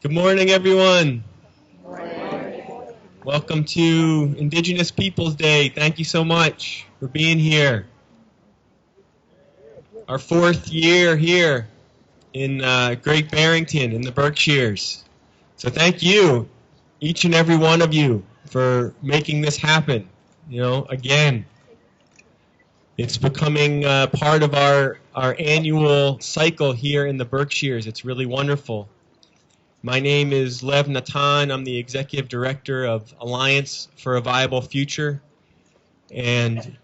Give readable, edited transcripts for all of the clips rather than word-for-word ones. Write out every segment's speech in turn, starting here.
Good morning, everyone. Welcome to Indigenous Peoples Day. Thank you so much for being here. Our 4th year here in Great Barrington in the Berkshires. So thank you, each and every one of you, for making this happen. Again, it's becoming part of our annual cycle here in the Berkshires. It's really wonderful. My name is Lev Natan. I'm the Executive Director of Alliance for a Viable Future. And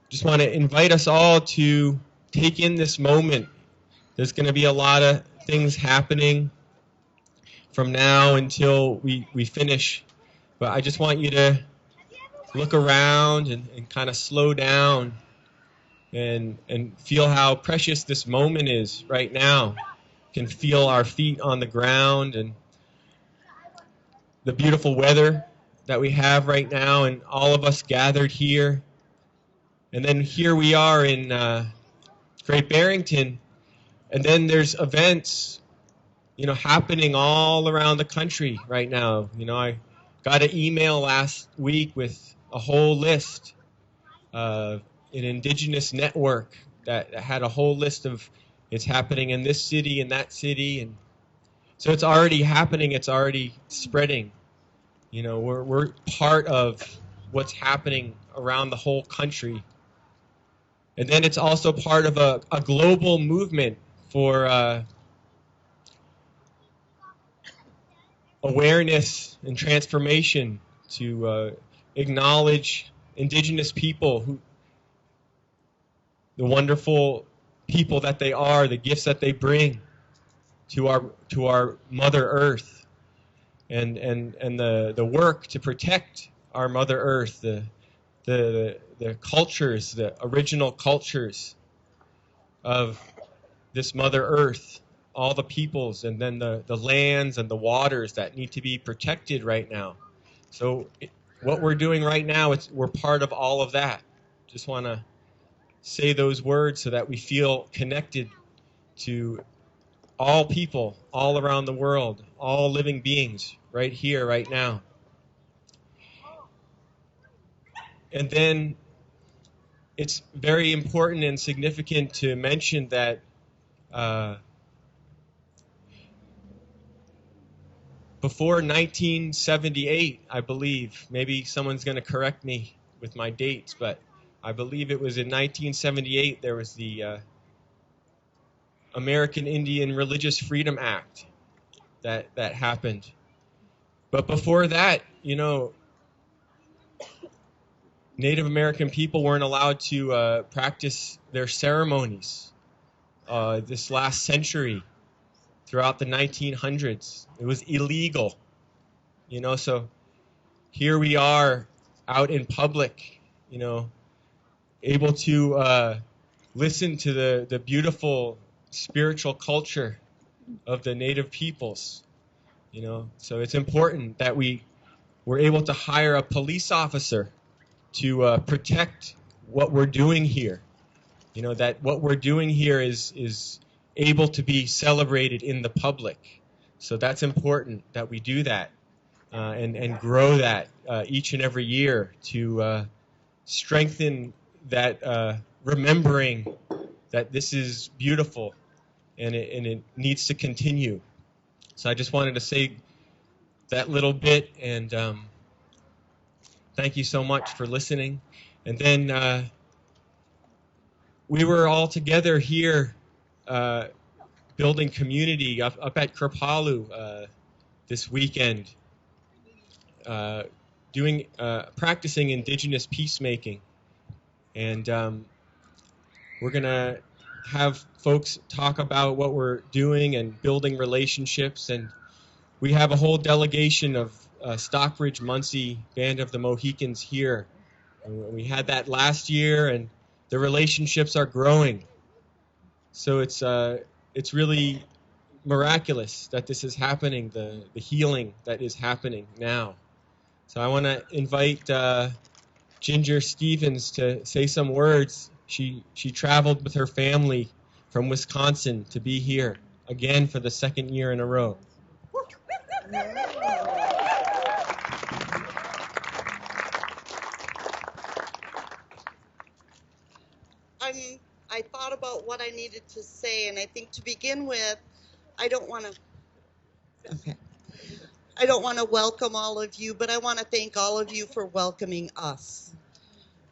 just want to invite us all to take in this moment. There's going to be a lot of things happening from now until we finish. But I just want you to look around and kind of slow down and feel how precious this moment is right now. can feel our feet on the ground, and the beautiful weather that we have right now, and all of us gathered here. And then here we are in Great Barrington, and then there's events, happening all around the country right now. I got an email last week with a whole list, an Indigenous network that had a whole list of it's happening in this city and that city, and so it's already happening. It's already spreading. We're part of what's happening around the whole country. And then it's also part of a global movement for awareness and transformation to acknowledge Indigenous people, the wonderful people that they are, the gifts that they bring to our Mother Earth, and the work to protect our Mother Earth, the cultures, the original cultures of this Mother Earth, all the peoples, and then the lands and the waters that need to be protected right now. So what we're doing right now, we're part of all of that. Just want to say those words so that we feel connected to all people all around the world, all living beings right here, right now. And then it's very important and significant to mention that before 1978, I believe, maybe someone's going to correct me with my dates, but I believe it was in 1978 there was the American Indian Religious Freedom Act that happened. But before that, Native American people weren't allowed to practice their ceremonies this last century. Throughout the 1900s, it was illegal. So here we are out in public, able to listen to the beautiful spiritual culture of the Native peoples. So it's important that we're able to hire a police officer to protect what we're doing here. That what we're doing here is able to be celebrated in the public. So that's important that we do that and grow that each and every year to strengthen that remembering that this is beautiful and it needs to continue. So I just wanted to say that little bit, and thank you so much for listening. And then we were all together here building community up at Kripalu this weekend, practicing Indigenous peacemaking. And we're going to have folks talk about what we're doing and building relationships. And we have a whole delegation of Stockbridge Munsee Band of the Mohicans here. And we had that last year, and the relationships are growing. So it's really miraculous that this is happening, the healing that is happening now. So I want to invite Ginger Stevens to say some words. She traveled with her family from Wisconsin to be here again for the second year in a row. I thought about what I needed to say, and I think to begin with, I don't want to welcome all of you, but I want to thank all of you for welcoming us,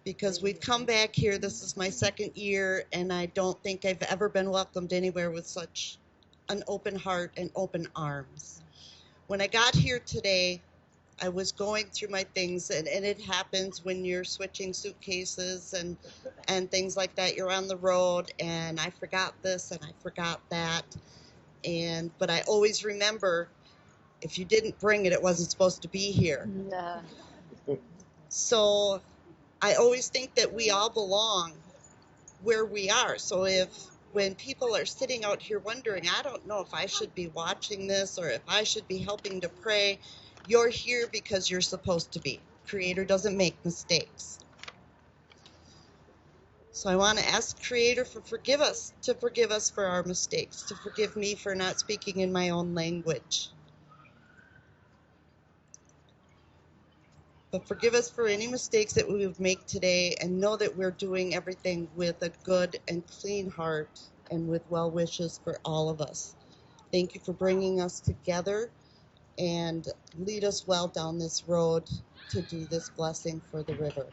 because we've come back here. This is my second year, and I don't think I've ever been welcomed anywhere with such an open heart and open arms. When I got here today, I was going through my things, and it happens when you're switching suitcases and things like that. You're on the road, and I forgot this and I forgot that. But I always remember, if you didn't bring it, it wasn't supposed to be here. Nah. So I always think that we all belong where we are. So if when people are sitting out here wondering, I don't know if I should be watching this or if I should be helping to pray, you're here because you're supposed to be. Creator doesn't make mistakes. So I want to ask Creator to forgive us for our mistakes, to forgive me for not speaking in my own language. But forgive us for any mistakes that we would make today, and know that we're doing everything with a good and clean heart and with well wishes for all of us. Thank you for bringing us together, and lead us well down this road to do this blessing for the river.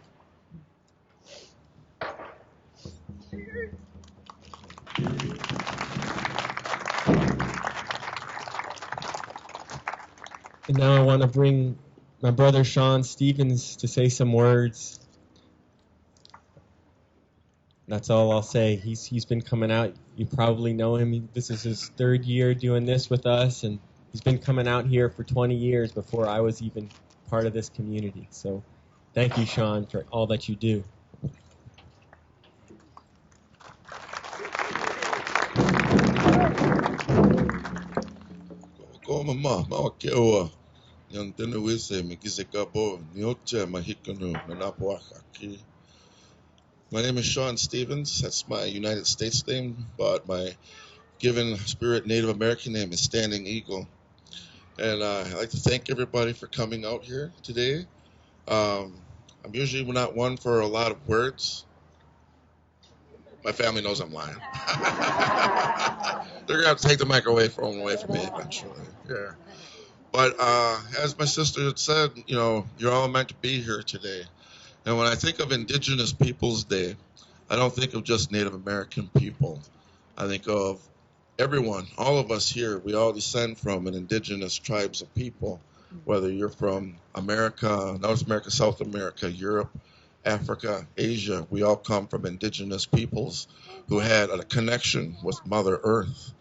And now I want to bring my brother Sean Stevens to say some words. That's all I'll say. He's been coming out. You probably know him. This is his third year doing this with us, and he's been coming out here for 20 years before I was even part of this community. So thank you, Sean, for all that you do. My name is Sean Stevens. That's my United States name, but my given spirit Native American name is Standing Eagle. And I'd like to thank everybody for coming out here today. I'm usually not one for a lot of words. My family knows I'm lying. They're going to have to take the mic away from me eventually. Yeah. But as my sister had said, you're all meant to be here today. And when I think of Indigenous Peoples Day, I don't think of just Native American people. I think of everyone, all of us here. We all descend from an indigenous tribes of people, whether you're from America, North America, South America, Europe, Africa, Asia. We all come from indigenous peoples who had a connection with Mother Earth.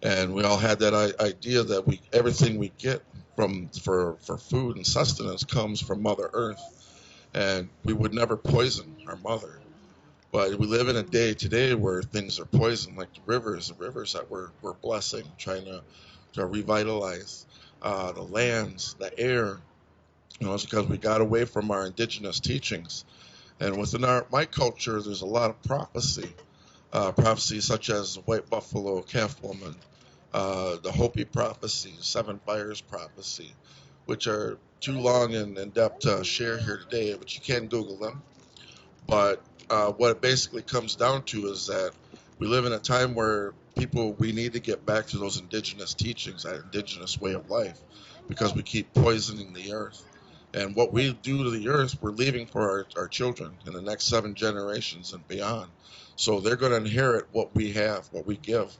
And we all had that idea that everything we get for food and sustenance comes from Mother Earth. And we would never poison our mother. But we live in a day today where things are poisoned, like the rivers that we're blessing, trying to revitalize the lands, the air. It's because we got away from our indigenous teachings. And within my culture, there's a lot of prophecy. Prophecies such as the white buffalo, calf woman, the Hopi prophecy, seven fires prophecy, which are too long and in-depth to share here today, but you can Google them. But what it basically comes down to is that we live in a time where we need to get back to those indigenous teachings, that indigenous way of life, because we keep poisoning the earth. And what we do to the earth, we're leaving for our children in the next 7 generations and beyond. So they're going to inherit what we have, what we give.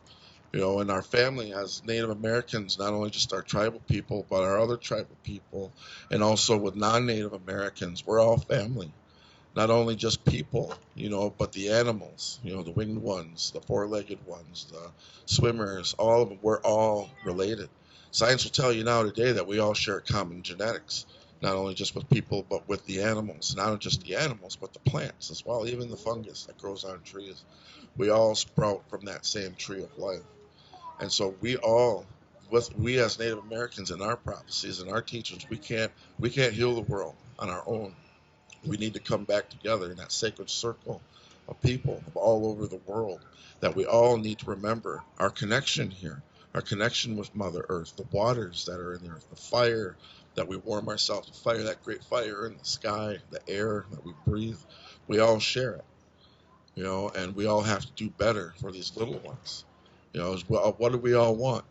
In our family as Native Americans, not only just our tribal people, but our other tribal people, and also with non-Native Americans, we're all family. Not only just people, but the animals, the winged ones, the four-legged ones, the swimmers, all of them, we're all related. Science will tell you now today that we all share common genetics, not only just with people, but with the animals. Not just the animals, but the plants as well, even the fungus that grows on trees. We all sprout from that same tree of life. And so we as Native Americans in our prophecies and our teachings, we can't heal the world on our own. We need to come back together in that sacred circle of people all over the world, that we all need to remember our connection here, our connection with Mother Earth, the waters that are in the earth, the fire that we warm ourselves, the fire, that great fire in the sky, the air that we breathe. We all share it, and we all have to do better for these little ones. What do we all want?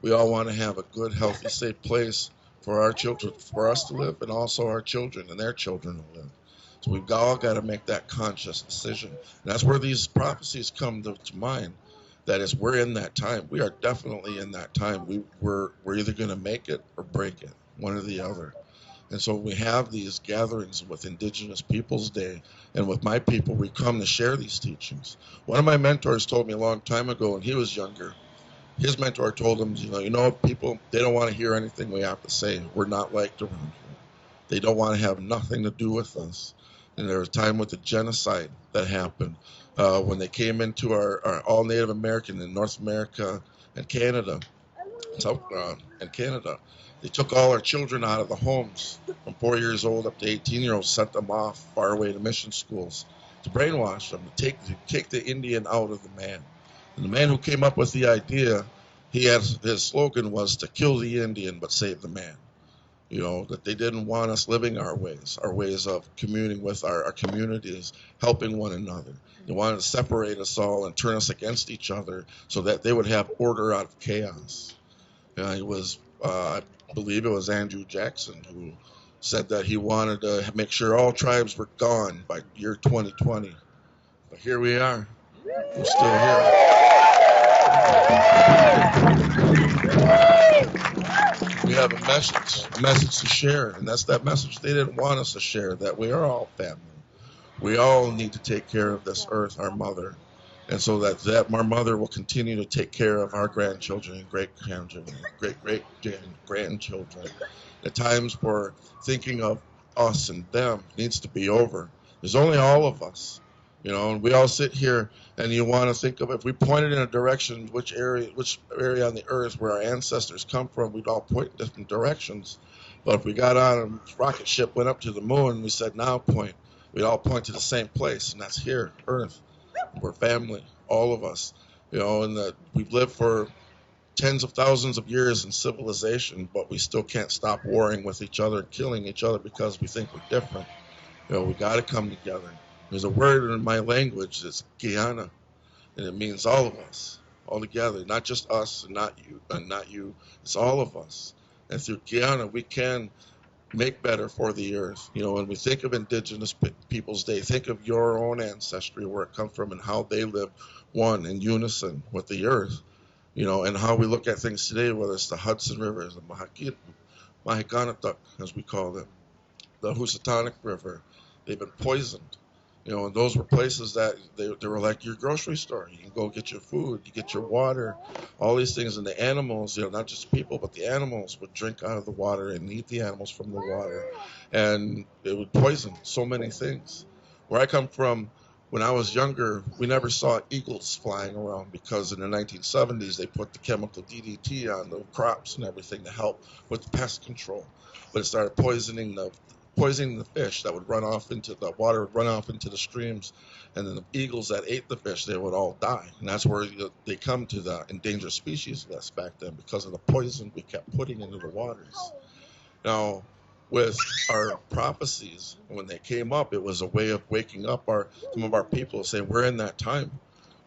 We all want to have a good, healthy, safe place for our children, for us to live, and also our children and their children to live. So we've all got to make that conscious decision. And that's where these prophecies come to mind. That is, we're in that time. We are definitely in that time. We're either going to make it or break it, one or the other. And so we have these gatherings with Indigenous Peoples Day, and with my people, we come to share these teachings. One of my mentors told me a long time ago when he was younger, his mentor told him, people, they don't want to hear anything we have to say. We're not liked around here. They don't want to have nothing to do with us. And there was a time with the genocide that happened when they came into our all Native American in North America and Canada, and Canada. They took all our children out of the homes from 4 years old up to 18-year-olds, sent them off far away to mission schools to brainwash them, to take the Indian out of the man. And the man who came up with the idea, his slogan was to kill the Indian but save the man. You know, that they didn't want us living our ways of communing with our communities, helping one another. They wanted to separate us all and turn us against each other so that they would have order out of chaos. It was, I believe it was Andrew Jackson who said that he wanted to make sure all tribes were gone by year 2020. But here we are. We're still here. We have a message to share, and that's that message they didn't want us to share, that we are all family. We all need to take care of this earth, our mother, and so that our mother will continue to take care of our grandchildren and great-grandchildren, great-great-grandchildren. The times for thinking of us and them needs to be over. There's only all of us. You know, and we all sit here, and you want to think of, if we pointed in a direction, which area on the earth where our ancestors come from, we'd all point in different directions. But if we got on a rocket ship, went up to the moon, and we said, now point, we'd all point to the same place, and that's here, Earth. We're family, all of us. You know, and that we've lived for tens of thousands of years in civilization, but we still can't stop warring with each other, killing each other because we think we're different. You know, we got to come together. There's a word in my language that's Guyana, and it means all of us, all together, not just us and not you. It's all of us. And through Guyana, we can make better for the earth. You know, when we think of Indigenous Peoples Day, think of your own ancestry, where it comes from, and how they live one in unison with the earth. You know, and how we look at things today, whether it's the Hudson River, the Mahikanatuk, as we call them, the Housatonic River, they've been poisoned. You know, and those were places that they were like your grocery store. You can go get your food, you get your water, all these things. And the animals, you know, not just people, but the animals would drink out of the water and eat the animals from the water. And it would poison so many things. Where I come from, when I was younger, we never saw eagles flying around because in the 1970s they put the chemical DDT on the crops and everything to help with pest control. But it started poisoning the fish that would run off into the water, would run off into the streams, and then the eagles that ate the fish, they would all die. And that's where they come to the endangered species list back then, because of the poison we kept putting into the waters. Now, with our prophecies, when they came up, it was a way of waking up some of our people, saying, we're in that time.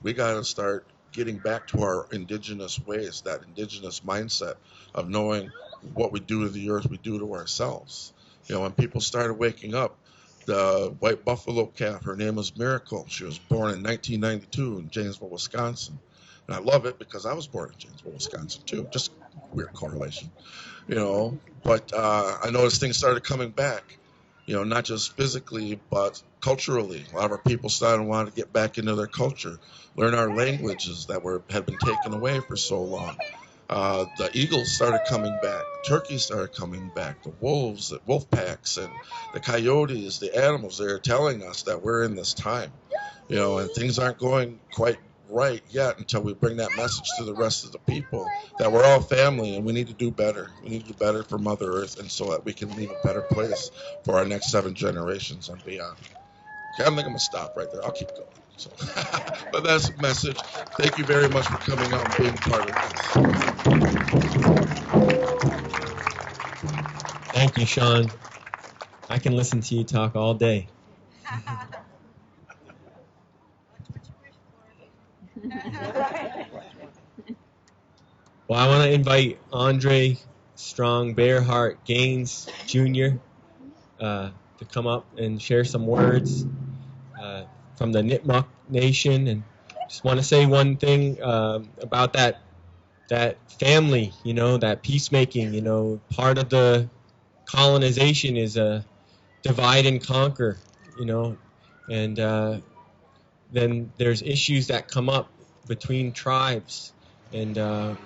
We got to start getting back to our indigenous ways, that indigenous mindset of knowing what we do to the earth, we do to ourselves. You know, when people started waking up, the white buffalo calf, her name was Miracle. She was born in 1992 in Janesville, Wisconsin. And I love it because I was born in Janesville, Wisconsin, too. Just weird correlation, you know. But I noticed things started coming back, you know, not just physically, but culturally. A lot of our people started wanting to get back into their culture, learn our languages that had been taken away for so long. The eagles started coming back, turkeys started coming back, the wolves, the wolf packs, and the coyotes, the animals. They're telling us that we're in this time, you know, and things aren't going quite right yet until we bring that message to the rest of the people that we're all family and we need to do better. We need to do better for Mother Earth, and so that we can leave a better place for our next 7 generations and beyond. Okay, I think I'm going to stop right there. I'll keep going. So, but that's the message. Thank you very much for coming out and being part of this. Thank you, Sean. I can listen to you talk all day. Well, I want to invite Andre Strong Bearheart Gaines Jr. To come up and share some words from the Nipmuc Nation, and just want to say one thing about that family, you know, that peacemaking. You know, part of the colonization is a divide and conquer, you know, and then there's issues that come up between tribes, and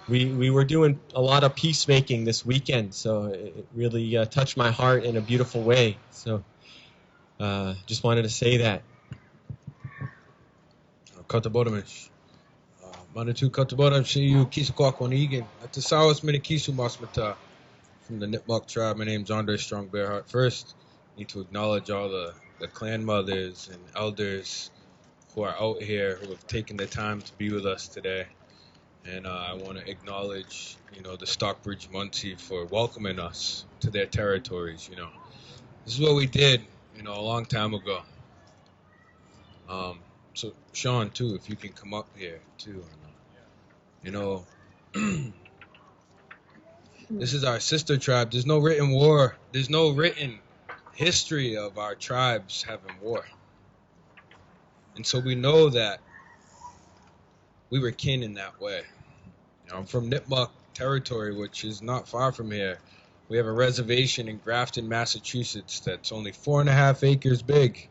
we were doing a lot of peacemaking this weekend, so it really touched my heart in a beautiful way. So Just wanted to say that. Katabodamish. Manatu Katabodam Shiyu Kisquaquanigan. At the Sawas Minikisu Masmata from the Nipmuc tribe. My name's Andre Strong Bearheart. First, I need to acknowledge all the clan mothers and elders who are out here who have taken the time to be with us today. And I want to acknowledge, the Stockbridge Munsee for welcoming us to their territories. This is what we did, a long time ago. So Sean, too, if you can come up here too. This is our sister tribe. There's no written war. There's no written history of our tribes having war. And so we know that we were kin in that way. I'm from Nipmuc territory, which is not far from here. We have a reservation in Grafton, Massachusetts that's only 4.5 acres big.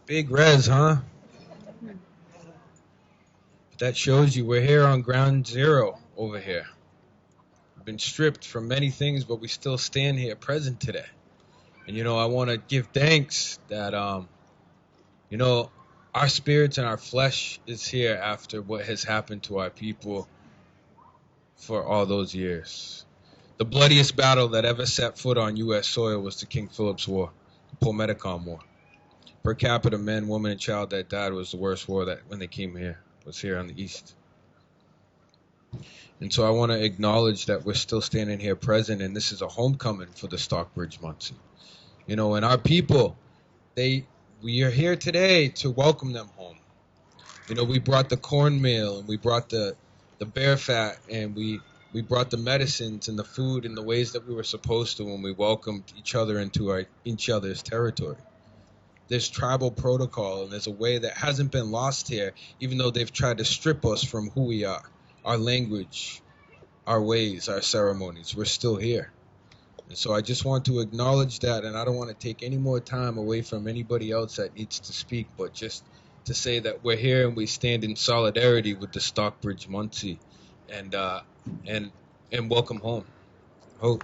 Big res, huh? But that shows you we're here on ground zero over here. We've been stripped from many things, but we still stand here present today. And, I want to give thanks that, our spirits and our flesh is here after what has happened to our people for all those years. The bloodiest battle that ever set foot on U.S. soil was the King Philip's War, the Polmeticon War. Per capita, men, woman, and child that died was the worst war that when they came here, was here on the East. And so I want to acknowledge that we're still standing here present, and this is a homecoming for the Stockbridge Munsee. And our people, we are here today to welcome them home. We brought the cornmeal, and we brought the bear fat, and we brought the medicines and the food in the ways that we were supposed to when we welcomed each other into each other's territory. There's tribal protocol, and there's a way that hasn't been lost here, even though they've tried to strip us from who we are, our language, our ways, our ceremonies. We're still here. And so I just want to acknowledge that, and I don't want to take any more time away from anybody else that needs to speak, but just to say that we're here and we stand in solidarity with the Stockbridge Munsee, and welcome home. Hope.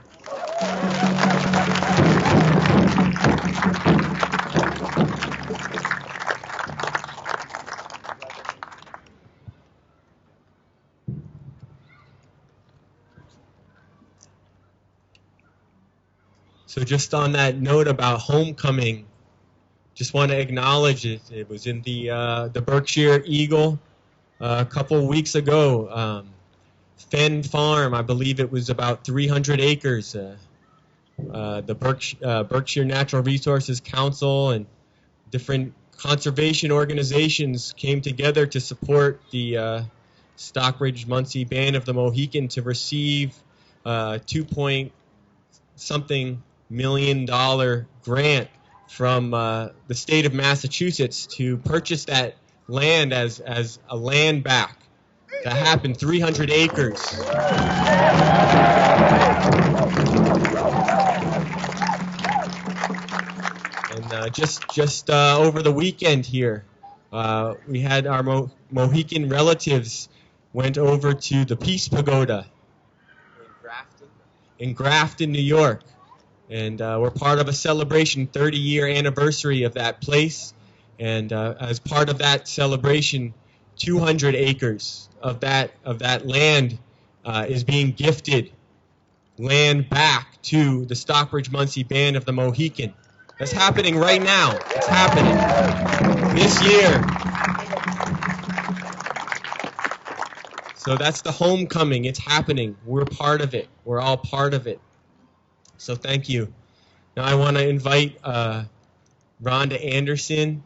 So just on that note about homecoming, just want to acknowledge it. It was in the Berkshire Eagle a couple of weeks ago. Fenn Farm, I believe it was about 300 acres. The Berkshire Natural Resources Council and different conservation organizations came together to support the Stockbridge Munsee Band of the Mohican to receive $2.something million grant from the state of Massachusetts to purchase that land as a land back. That happened, 300 acres. And just over the weekend here, we had our Mohican relatives went over to the Peace Pagoda in Grafton, New York. And we're part of a celebration, 30-year anniversary of that place. And as part of that celebration, 200 acres of that land is being gifted land back to the Stockbridge Munsee Band of the Mohican. That's happening right now. It's happening this year. So that's the homecoming. It's happening. We're part of it. We're all part of it. So thank you. Now I want to invite Rhonda Anderson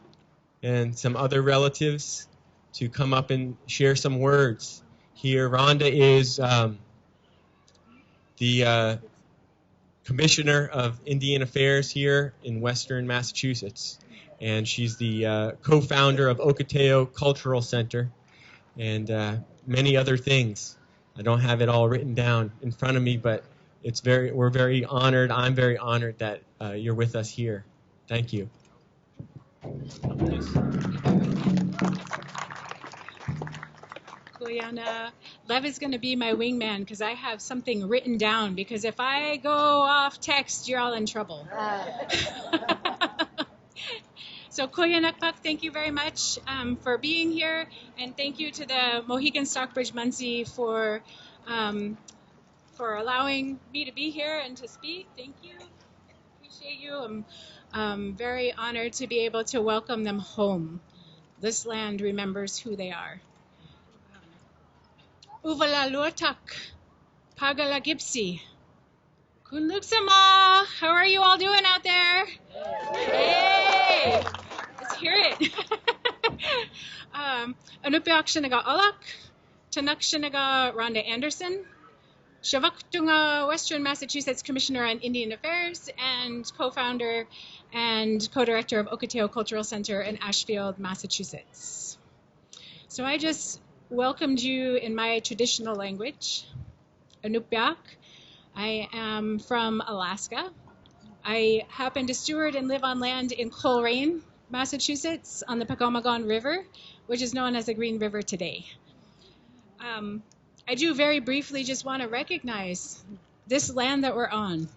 and some other relatives to come up and share some words here. Rhonda is the Commissioner of Indian Affairs here in Western Massachusetts, and she's the co-founder of Okateo Cultural Center and many other things. I don't have it all written down in front of me, but we're very honored. I'm very honored that you're with us here. Thank you. Kuya. Lev is going to be my wingman because I have something written down, because if I go off text, you're all in trouble. So Kuya Nakpak, thank you very much for being here, and thank you to the Mohican Stockbridge Munsee for allowing me to be here and to speak. Thank you. Appreciate you. I'm very honored to be able to welcome them home. This land remembers who they are. Uvala Luatak, Pagala Gipsy, Kunluksama. How are you all doing out there? Hey, let's hear it. Anupiak Shinaga Alak, Tanak Shinaga Rhonda Anderson, Shavaktunga, Western Massachusetts Commissioner on Indian Affairs and co-founder and co-director of Okateo Cultural Center in Ashfield, Massachusetts. So I just welcomed you in my traditional language, Anupiak. I am from Alaska. I happen to steward and live on land in Coleraine, Massachusetts, on the Pecomagone River, which is known as the Green River today. I do very briefly just want to recognize this land that we're on,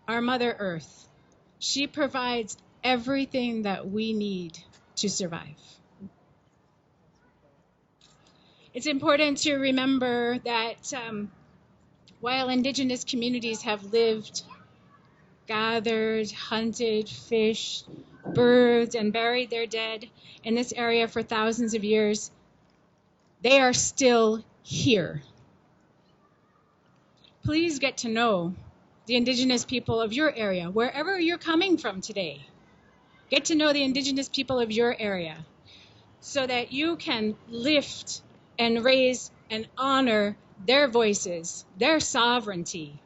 our Mother Earth. She provides everything that we need to survive. It's important to remember that while Indigenous communities have lived, gathered, hunted, fished, birthed, and buried their dead in this area for thousands of years, they are still here. Please get to know the Indigenous people of your area, wherever you're coming from today. Get to know the Indigenous people of your area so that you can lift and raise and honor their voices, their sovereignty.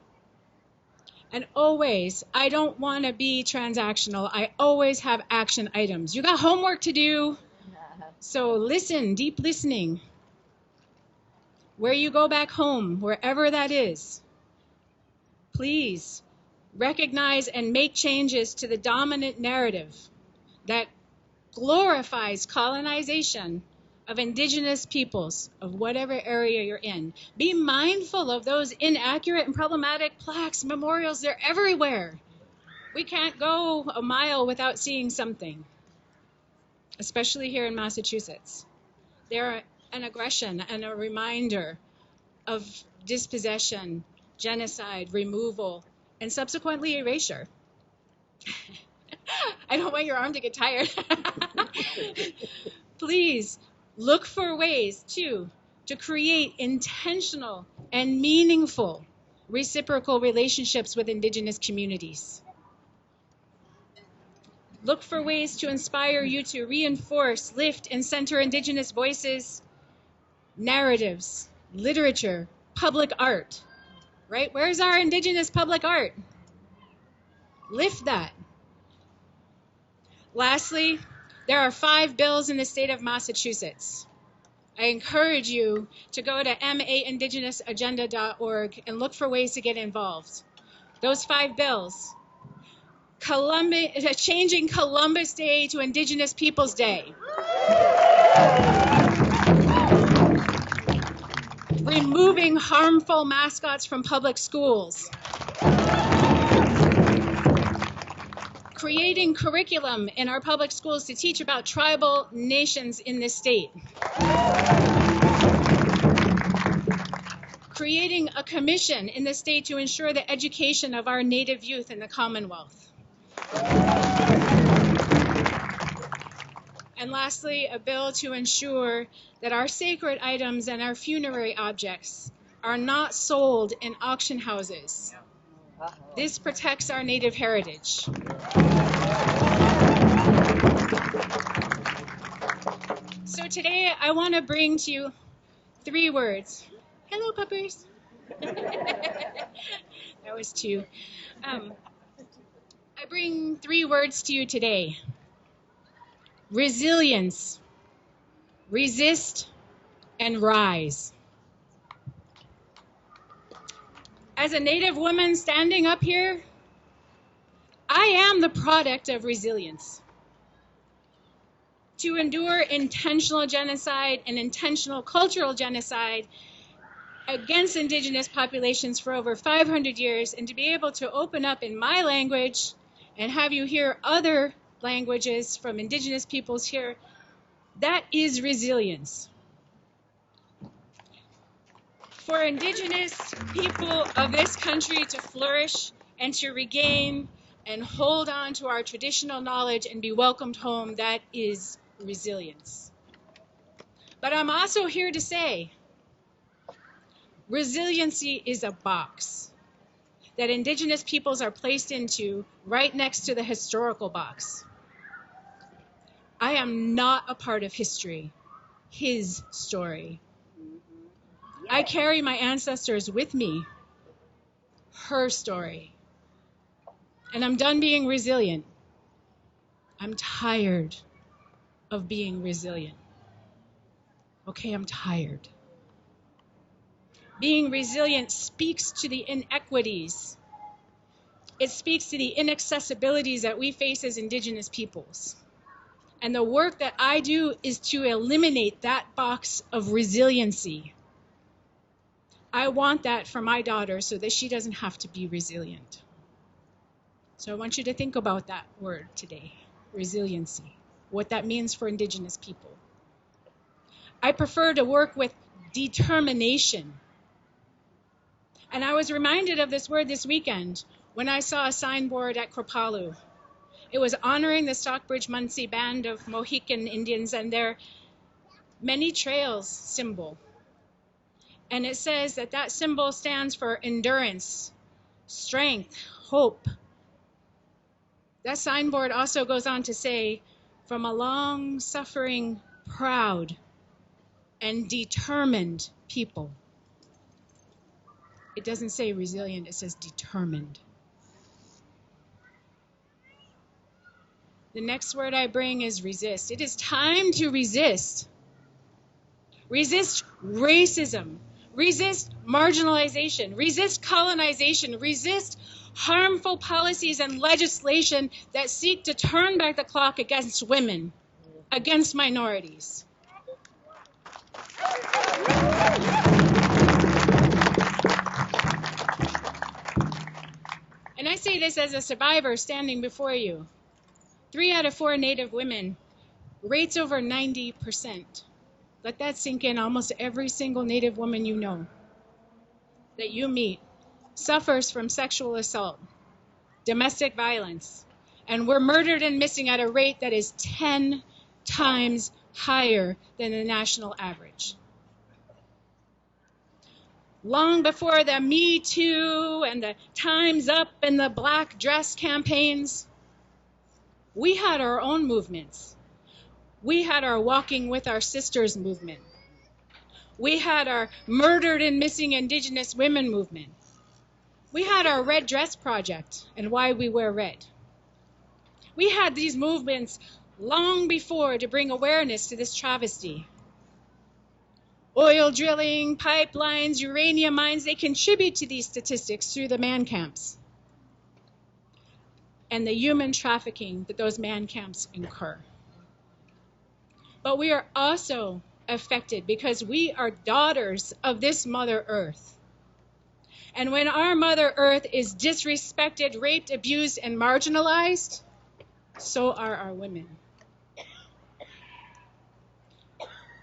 And always, I don't want to be transactional. I always have action items. You got homework to do, so listen, deep listening. Where you go back home, wherever that is, please recognize and make changes to the dominant narrative that glorifies colonization of Indigenous peoples of whatever area you're in. Be mindful of those inaccurate and problematic plaques, memorials. They're everywhere. We can't go a mile without seeing something, especially here in Massachusetts. They're an aggression and a reminder of dispossession, genocide, removal, and subsequently erasure. I don't want your arm to get tired. Please look for ways to create intentional and meaningful reciprocal relationships with Indigenous communities. Look for ways to inspire you to reinforce, lift, and center Indigenous voices, narratives, literature, public art, right? Where's our Indigenous public art? Lift that. Lastly, there are 5 bills in the state of Massachusetts. I encourage you to go to maindigenousagenda.org and look for ways to get involved. Those 5 bills: changing Columbus Day to Indigenous Peoples Day. Removing harmful mascots from public schools. Creating curriculum in our public schools to teach about tribal nations in this state. Creating a commission in the state to ensure the education of our Native youth in the Commonwealth. And lastly, a bill to ensure that our sacred items and our funerary objects are not sold in auction houses. This protects our Native heritage. So today I want to bring to you 3 words. Hello, puppers. That was 2. I bring 3 words to you today. Resilience, resist, and rise. As a Native woman standing up here, I am the product of resilience. to endure intentional genocide and intentional cultural genocide against Indigenous populations for over 500 years, and to be able to open up in my language and have you hear other languages from Indigenous peoples here, that is resilience. For Indigenous people of this country to flourish and to regain and hold on to our traditional knowledge and be welcomed home, that is resilience. But I'm also here to say, resiliency is a box that Indigenous peoples are placed into right next to the historical box. I am not a part of history, his story. I carry my ancestors with me, her story. And I'm done being resilient. I'm tired of being resilient. Okay, I'm tired. Being resilient speaks to the inequities. It speaks to the inaccessibilities that we face as Indigenous peoples. And the work that I do is to eliminate that box of resiliency. I want that for my daughter so that she doesn't have to be resilient. So I want you to think about that word today, resiliency, what that means for Indigenous people. I prefer to work with determination. And I was reminded of this word this weekend when I saw a signboard at Kripalu. It was honoring the Stockbridge Munsee Band of Mohican Indians and their many trails symbol. And it says that that symbol stands for endurance, strength, hope. That signboard also goes on to say, from a long-suffering, proud, and determined people. It doesn't say resilient, it says determined. The next word I bring is resist. It is time to resist. Resist racism. Resist marginalization. Resist colonization. Resist harmful policies and legislation that seek to turn back the clock against women, against minorities. And I say this as a survivor standing before you. 3 out of 4 Native women, rates over 90%. Let that sink in. Almost every single Native woman you know, that you meet, suffers from sexual assault, domestic violence, and were murdered and missing at a rate that is 10 times higher than the national average. Long before the Me Too and the Time's Up and the Black Dress campaigns, we had our own movements. We had our Walking with Our Sisters movement. We had our Murdered and Missing Indigenous Women movement. We had our Red Dress Project and Why We Wear Red. We had these movements long before to bring awareness to this travesty. Oil drilling, pipelines, uranium mines, they contribute to these statistics through the man camps and the human trafficking that those man camps incur. But we are also affected because we are daughters of this Mother Earth. And when our Mother Earth is disrespected, raped, abused, and marginalized, so are our women.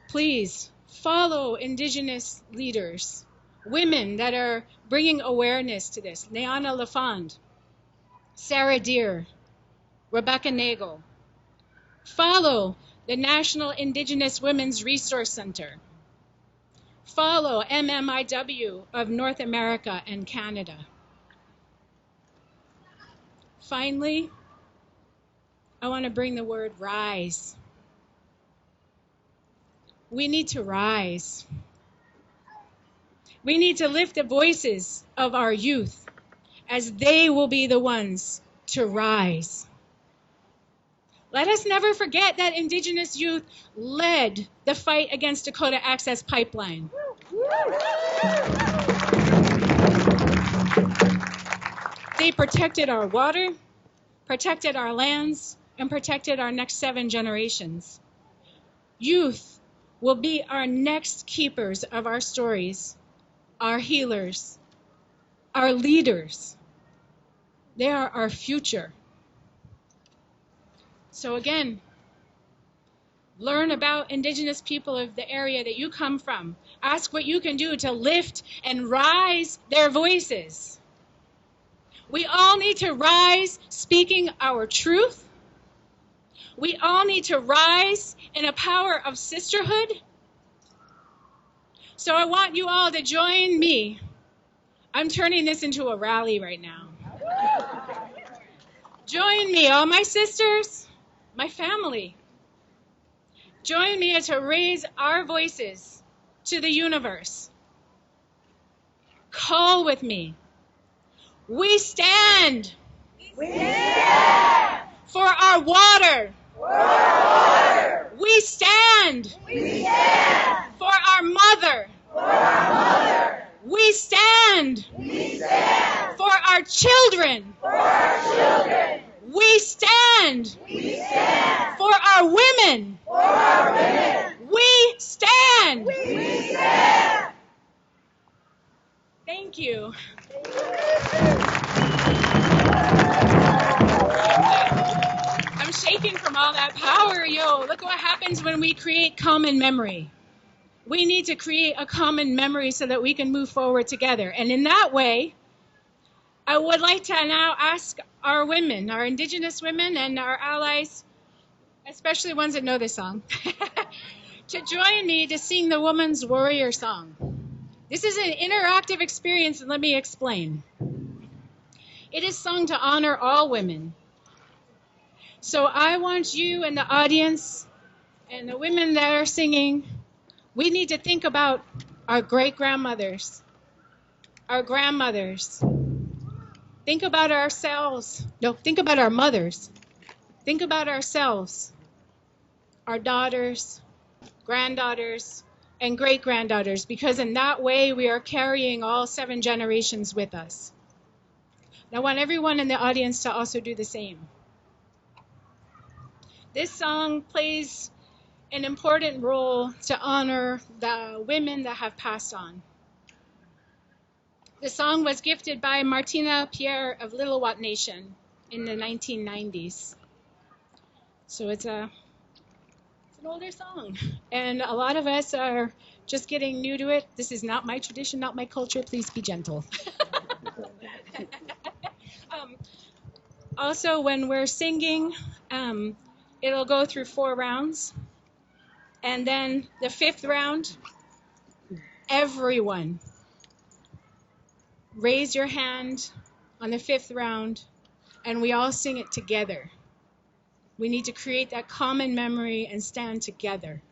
Please follow Indigenous leaders, women that are bringing awareness to this. Neana Lafond, Sarah Deer, Rebecca Nagel. Follow the National Indigenous Women's Resource Center. Follow MMIW of North America and Canada. Finally, I want to bring the word rise. We need to rise. We need to lift the voices of our youth as they will be the ones to rise. Let us never forget that Indigenous youth led the fight against Dakota Access Pipeline. They protected our water, protected our lands, and protected our next 7 generations. Youth will be our next keepers of our stories, our healers, our leaders. They are our future. So again, learn about Indigenous people of the area that you come from. Ask what you can do to lift and rise their voices. We all need to rise speaking our truth. We all need to rise in a power of sisterhood. So I want you all to join me. I'm turning this into a rally right now. Join me, all my sisters, my family. Join me to raise our voices to the universe. Call with me. We stand. We stand for our water. For our water. We stand. We stand for our mother. For our mother. We stand. We stand for our children. For our children. We stand. We stand for our women. For our women. We stand. We stand. Thank you. I'm shaking from all that power, yo. Look what happens when we create common memory. We need to create a common memory so that we can move forward together. And in that way, I would like to now ask our women, our Indigenous women and our allies, especially ones that know this song, to join me to sing the Woman's Warrior Song. This is an interactive experience, and let me explain. It is sung to honor all women. So I want you and the audience and the women that are singing, we need to think about our great-grandmothers, our grandmothers. Think about ourselves. No, think about our mothers. Think about ourselves, our daughters, granddaughters, and great-granddaughters, because in that way we are carrying all 7 generations with us. I want everyone in the audience to also do the same. This song plays an important role to honor the women that have passed on. The song was gifted by Martina Pierre of Little Wat Nation in the 1990s. So it's an older song, and a lot of us are just getting new to it. This is not my tradition, not my culture. Please be gentle. Also, when we're singing, it'll go through 4 rounds. And then the 5th round, everyone raise your hand on the 5th round, and we all sing it together. We need to create that common memory and stand together.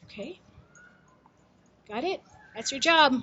Okay? Got it? That's your job.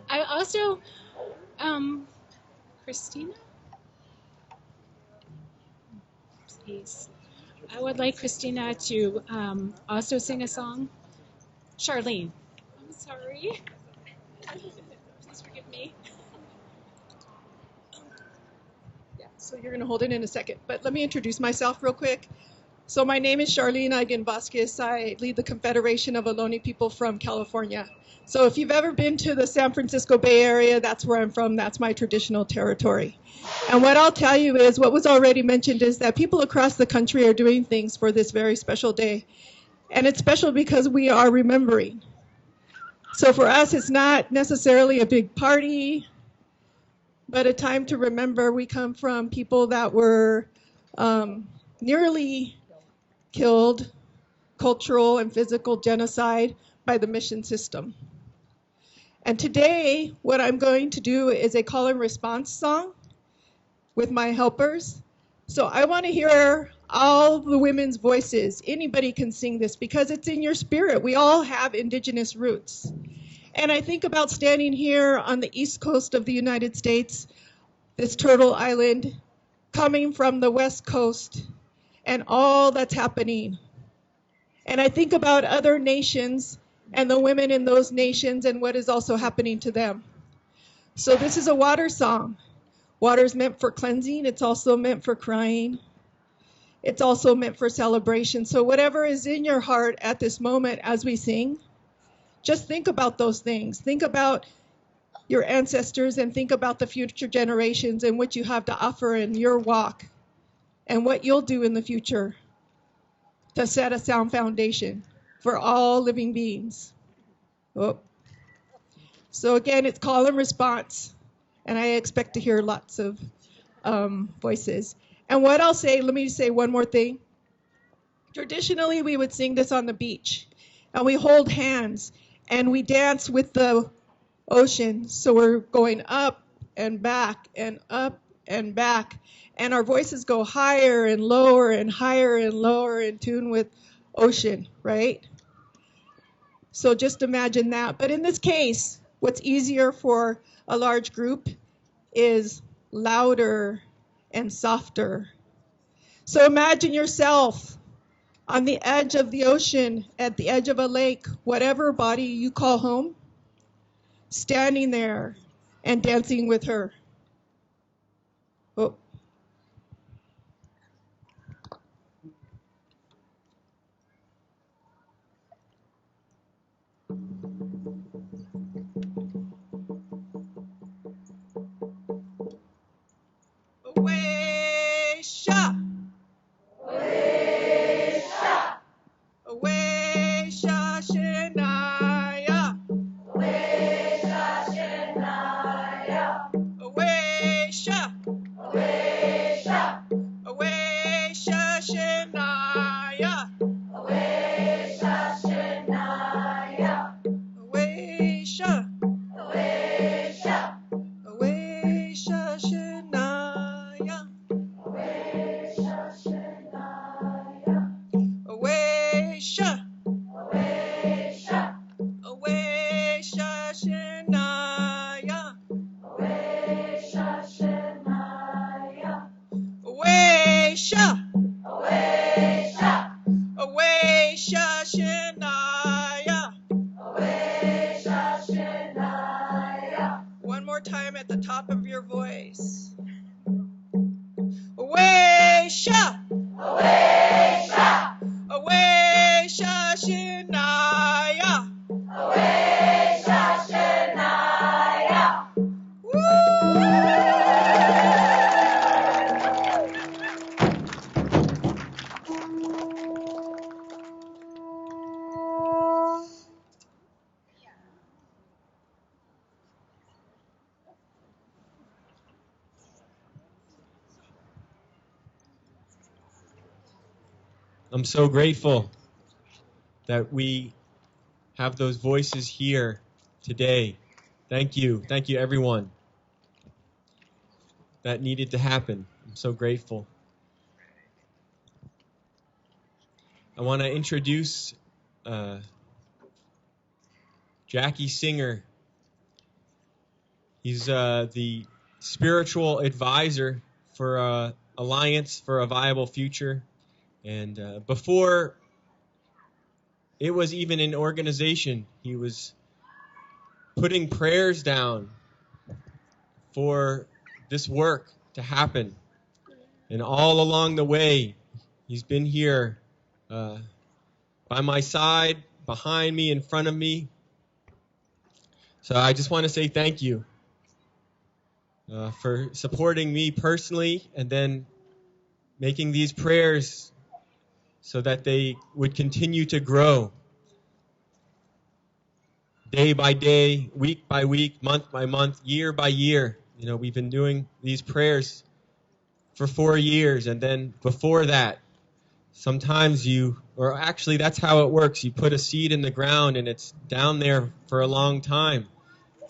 I also, Christina? Please. I would like Christina to also sing a song. Charlene. I'm sorry. Please forgive me. Yeah, so you're going to hold it in a second. But let me introduce myself real quick. So my name is Charlene Eigen Vasquez. I lead the Confederation of Ohlone people from California. So if you've ever been to the San Francisco Bay Area, that's where I'm from. That's my traditional territory. And what I'll tell you is what was already mentioned is that people across the country are doing things for this very special day. And it's special because we are remembering. So for us, it's not necessarily a big party, but a time to remember. We come from people that were nearly killed, cultural and physical genocide by the mission system. And today, what I'm going to do is a call and response song with my helpers. So I want to hear all the women's voices. Anybody can sing this because it's in your spirit. We all have Indigenous roots. And I think about standing here on the east coast of the United States, this Turtle Island, coming from the west coast, and all that's happening. And I think about other nations and the women in those nations and what is also happening to them. So this is a water song. Water is meant for cleansing. It's also meant for crying. It's also meant for celebration. So whatever is in your heart at this moment as we sing, just think about those things. Think about your ancestors and think about the future generations and what you have to offer in your walk and what you'll do in the future to set a sound foundation for all living beings. Oh. So again, it's call and response, and I expect to hear lots of voices. And what I'll say, let me say one more thing. Traditionally, we would sing this on the beach, and we hold hands, and we dance with the ocean. So we're going up and back and up and back, and our voices go higher and lower and higher and lower in tune with ocean, right? So just imagine that. But in this case, what's easier for a large group is louder and softer. So imagine yourself on the edge of the ocean, at the edge of a lake, whatever body you call home, standing there and dancing with her. Oh. Away, sha. Away, sha. Away, sha, shenaya. Away, sha, shenaya. Away, sha. Away, sha. Away, sha, shenaya. Away, sha, shenaya. Away, sha. Away, sha. Away, sha, shenaya. Away, sha, shenaya. Away, sha. Away, sha. Away, sha, shenaya. Away, sha, shenaya. Away, sha. Away, sha. Away, sha, shenaya. Away, sha, shenaya. One more time at the top of your voice. Away, sha. Away, sha. Away, sha, shenaya. Away, sha, shenaya. I'm so grateful that we have those voices here today. Thank you. Thank you, everyone. That needed to happen. I'm so grateful. I want to introduce Jackie Singer. He's the spiritual advisor for Alliance for a Viable Future. And before it was even an organization, he was putting prayers down for this work to happen. And all along the way, he's been here by my side, behind me, in front of me. So I just want to say thank you for supporting me personally, and then making these prayers so that they would continue to grow day by day, week by week, month by month, year by year. You know, we've been doing these prayers for 4 years, and then before that, sometimes actually that's how it works. You put a seed in the ground and it's down there for a long time,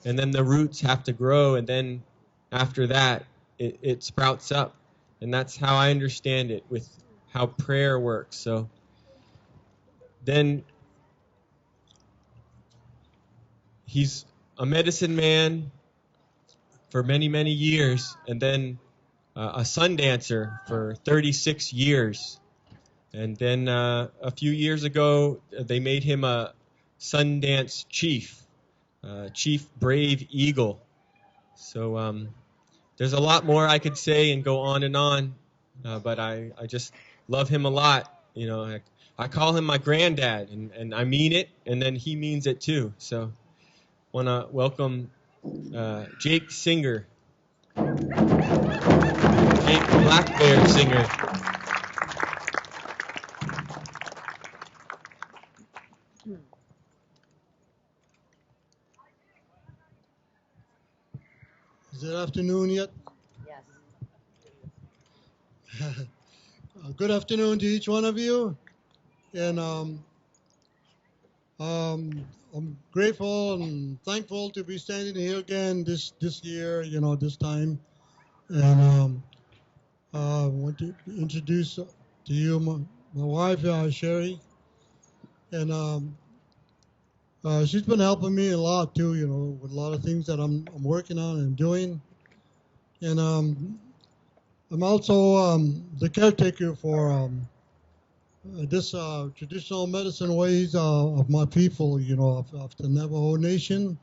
and then the roots have to grow, and then after that, it sprouts up. And that's how I understand it with how prayer works. So then he's a medicine man for many, many years, and then a sun dancer for 36 years. And then a few years ago, they made him a Sundance Chief, Chief Brave Eagle. So there's a lot more I could say and go on, but I just love him a lot. You know, I call him my granddad, and I mean it, and then he means it too. So want to welcome Jake Singer, Jake Black Bear Singer. Is it afternoon yet? Yes. Good afternoon to each one of you. And I'm grateful and thankful to be standing here again this year, this time. And I want to introduce to you my wife, Sherry. And she's been helping me a lot too, with a lot of things that I'm working on and doing. And I'm also the caretaker for this traditional medicine ways of my people, of the Navajo Nation.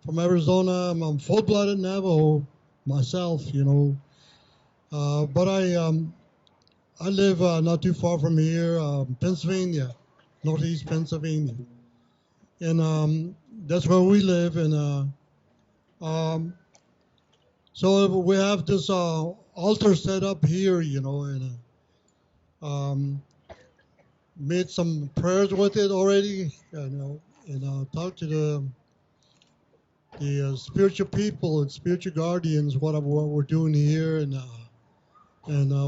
From Arizona, I'm full-blooded Navajo myself, but I live not too far from here, Pennsylvania, northeast Pennsylvania, and that's where we live. And so we have this altar set up here, and made some prayers with it already, and talked to the spiritual people and spiritual guardians what we're doing here, and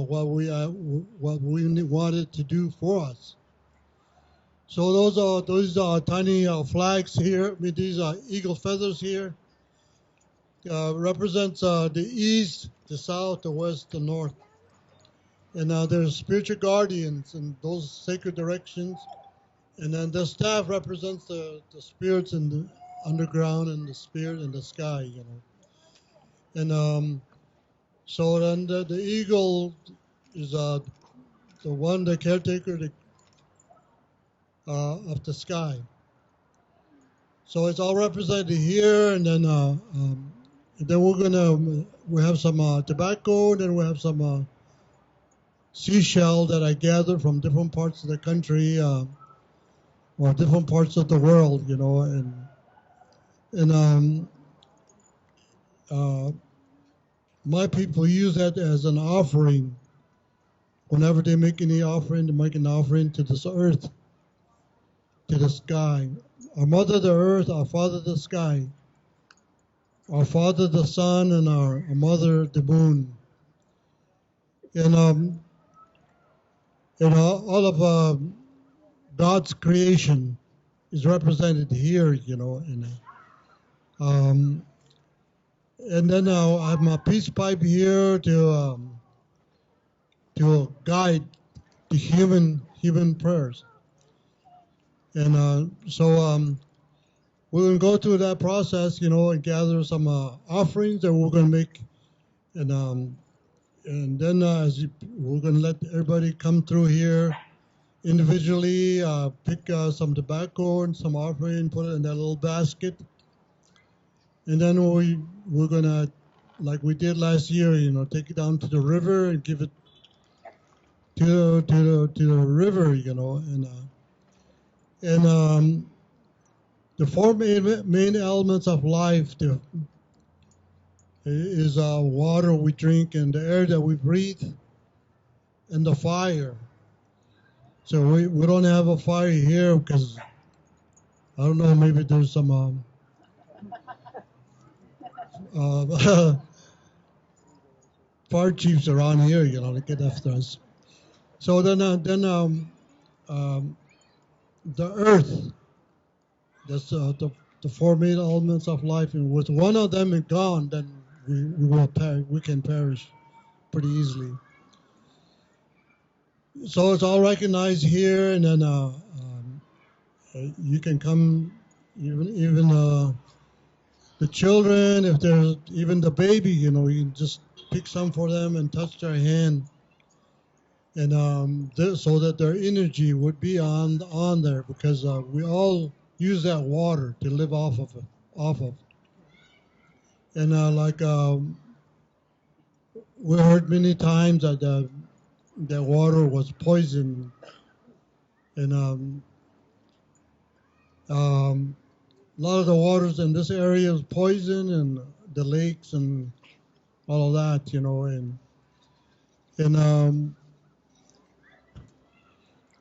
what we wanted to do for us. So those tiny flags here, I mean these eagle feathers here, represents the east, the south, the west, the north. And there's spiritual guardians in those sacred directions. And then the staff represents the spirits in the underground and the spirit in the sky, And so then the eagle is the one, the caretaker of the sky. So it's all represented here, and then we have some tobacco, and then we have some seashell that I gathered from different parts of the country, or different parts of the world, and my people use that as an offering. Whenever they make any offering, they make an offering to this earth, to the sky. Our mother, the earth, our father, the sky, our father, the sun, and our mother, the moon. And all of God's creation is represented here, and then I have my peace pipe here to guide the human prayers. And so we're going to go through that process, and gather some offerings that we're going to make, and then we're going to let everybody come through here individually, pick some tobacco and some offering, put it in that little basket, and then we're going to, like we did last year, take it down to the river and give it to the river, and the four main elements of life is water we drink and the air that we breathe and the fire. So we don't have a fire here because I don't know, maybe there's some fire chiefs around here, to get after us. So then the earth, that's the four main elements of life, and with one of them gone, then we can perish pretty easily. So it's all recognized here, and then you can come, even the children, if there's even the baby, you can just pick some for them and touch their hand, and so that their energy would be on there, because we all use that water to live off of. And we heard many times that that water was poison, and a lot of the waters in this area is poison, and the lakes and all of that, and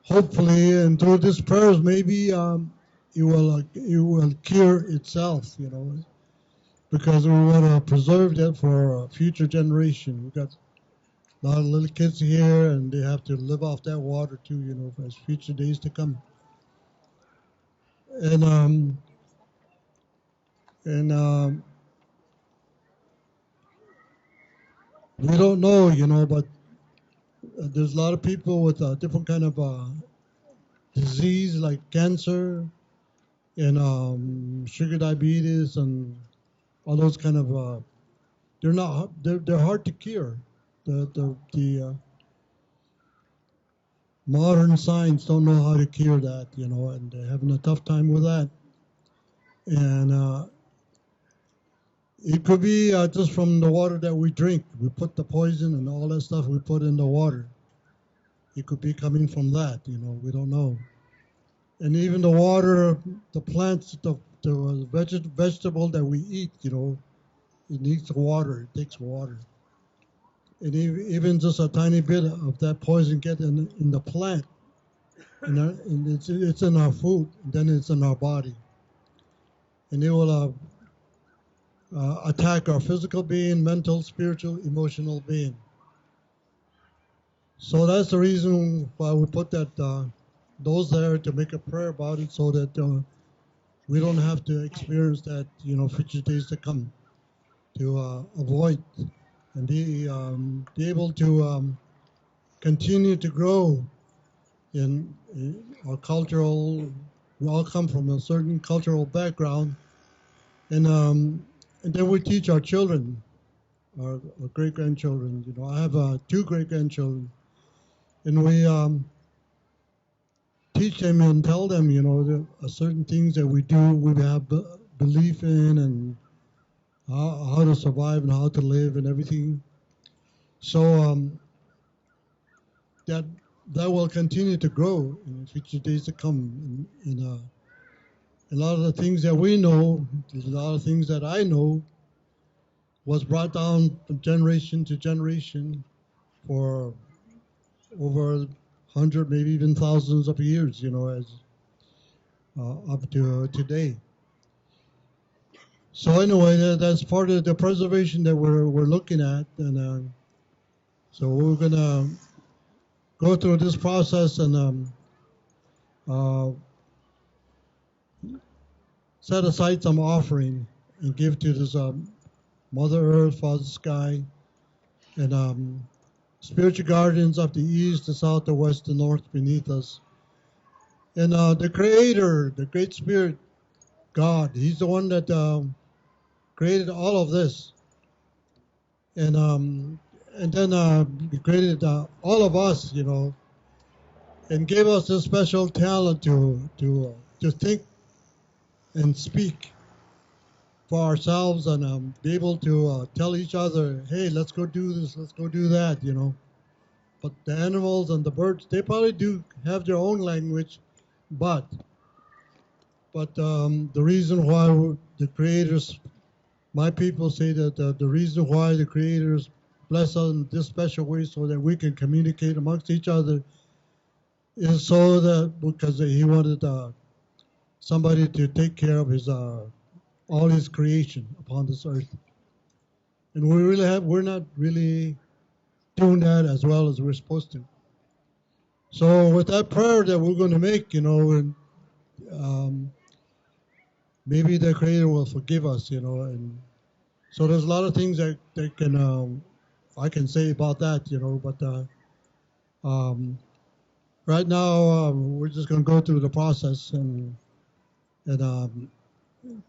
hopefully, and through these prayers, maybe it will cure itself, because we want to preserve that for a future generation. We've got a lot of little kids here, and they have to live off that water too, for future days to come. And we don't know, but there's a lot of people with different kind of disease like cancer and sugar diabetes and all those kind of. They're hard to cure. The modern science don't know how to cure that, and they're having a tough time with that. And it could be just from the water that we drink. We put the poison and all that stuff we put in the water. It could be coming from that, we don't know. And even the water, the plants, the vegetable that we eat, it needs water. It takes water. And even just a tiny bit of that poison get in the plant, and it's in our food, and then it's in our body. And it will attack our physical being, mental, spiritual, emotional being. So that's the reason why we put those there, to make a prayer about it, so that we don't have to experience that, future days to come, to avoid and be able to continue to grow in our cultural. We all come from a certain cultural background, and then we teach our children, our great grandchildren. I have 2 great grandchildren, and we teach them and tell them, the certain things that we do, we have belief in, and how to survive and how to live and everything. So that will continue to grow in future days to come. And a lot of the things that we know, a lot of things that I know, was brought down from generation to generation for over 100, maybe even thousands of years, as up to today. So anyway, that's part of the preservation that we're looking at, and so we're gonna go through this process and set aside some offering and give to this Mother Earth, Father Sky, and spiritual guardians of the east, the south, the west, the north beneath us, and the Creator, the Great Spirit, God. He's the one that created all of this, and then He created all of us, and gave us this special talent to think and speak for ourselves, and be able to tell each other, hey, let's go do this, let's go do that. But the animals and the birds, they probably do have their own language, but the reason why the creators, my people say that the reason why the creators bless us in this special way so that we can communicate amongst each other is so that because He wanted somebody to take care of His all His creation upon this earth, and we're not really doing that as well as we're supposed to. So with that prayer that we're going to make, and um, maybe the Creator will forgive us, and so there's a lot of things that can I can say about that, but um, right now we're just going to go through the process and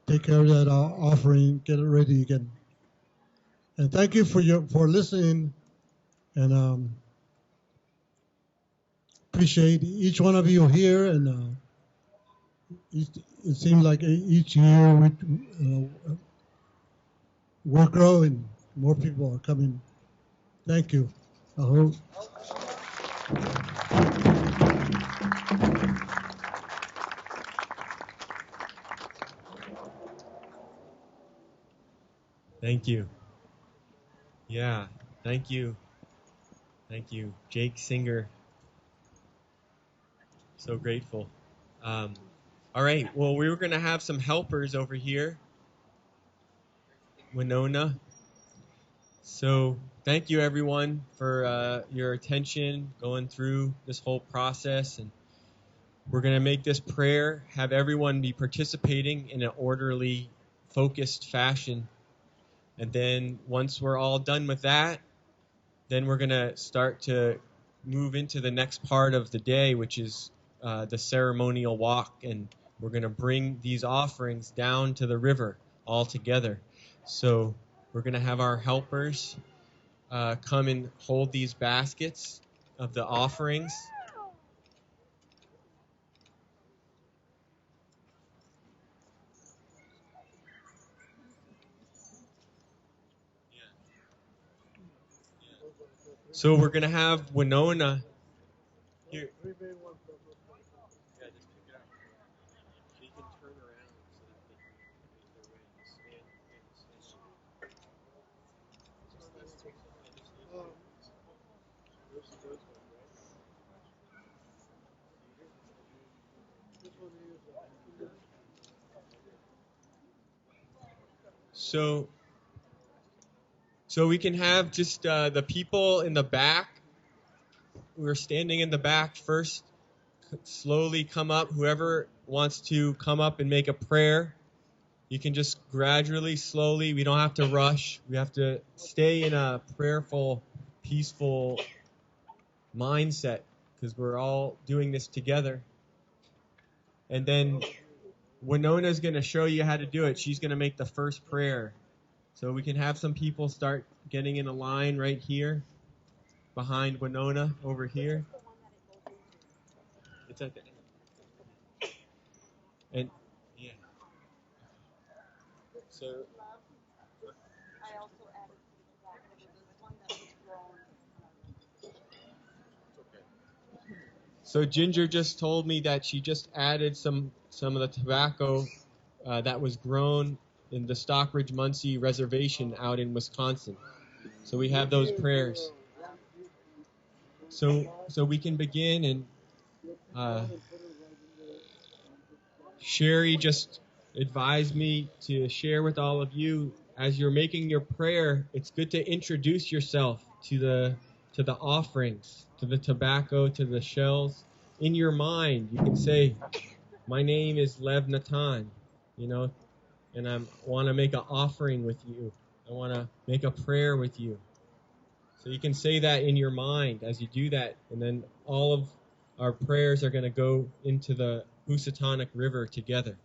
take care of that offering, get it ready again. And thank you for listening, and appreciate each one of you here. And it seems like each year we're growing, more people are coming. Thank you. I hope. Thank you. Yeah, thank you. Thank you, Jake Singer. So grateful. All right, well, we were going to have some helpers over here. Winona. So thank you, everyone, for your attention going through this whole process. And we're going to make this prayer, have everyone be participating in an orderly, focused fashion. And then once we're all done with that, then we're going to start to move into the next part of the day, which is the ceremonial walk. And we're going to bring these offerings down to the river all together. So we're going to have our helpers come and hold these baskets of the offerings. So we're going to have Winona here. Yeah, just pick it up. She can turn around so that they can make their way and stand. So we can have just the people in the back. We're standing in the back first. Slowly come up. Whoever wants to come up and make a prayer, you can just gradually, slowly. We don't have to rush. We have to stay in a prayerful, peaceful mindset because we're all doing this together. And then Winona's going to show you how to do it. She's going to make the first prayer. So we can have some people start getting in a line right here behind Winona over here. It's at the end. And yeah. So So Ginger just told me that she just added some of the tobacco that was grown in the Stockbridge-Muncie Reservation out in Wisconsin. So we have those prayers. So we can begin, and Sherry just advised me to share with all of you as you're making your prayer. It's good to introduce yourself to the offerings, to the tobacco, to the shells. In your mind, you can say, "My name is Lev Natan," and I want to make an offering with you. I want to make a prayer with you. So you can say that in your mind as you do that, and then all of our prayers are going to go into the Housatonic River together.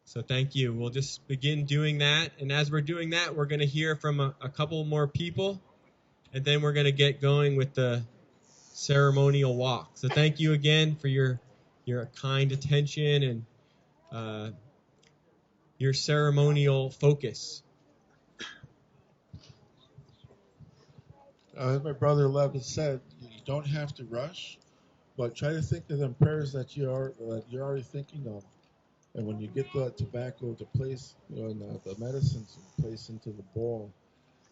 So thank you. We'll just begin doing that. And as we're doing that, we're going to hear from a couple more people. And then we're going to get going with the ceremonial walk. So thank you again for your kind attention and your ceremonial focus. As my brother Lev has said, you don't have to rush, but try to think of them prayers that you're already thinking of. And when you get the tobacco to place, and the medicines placed into the bowl,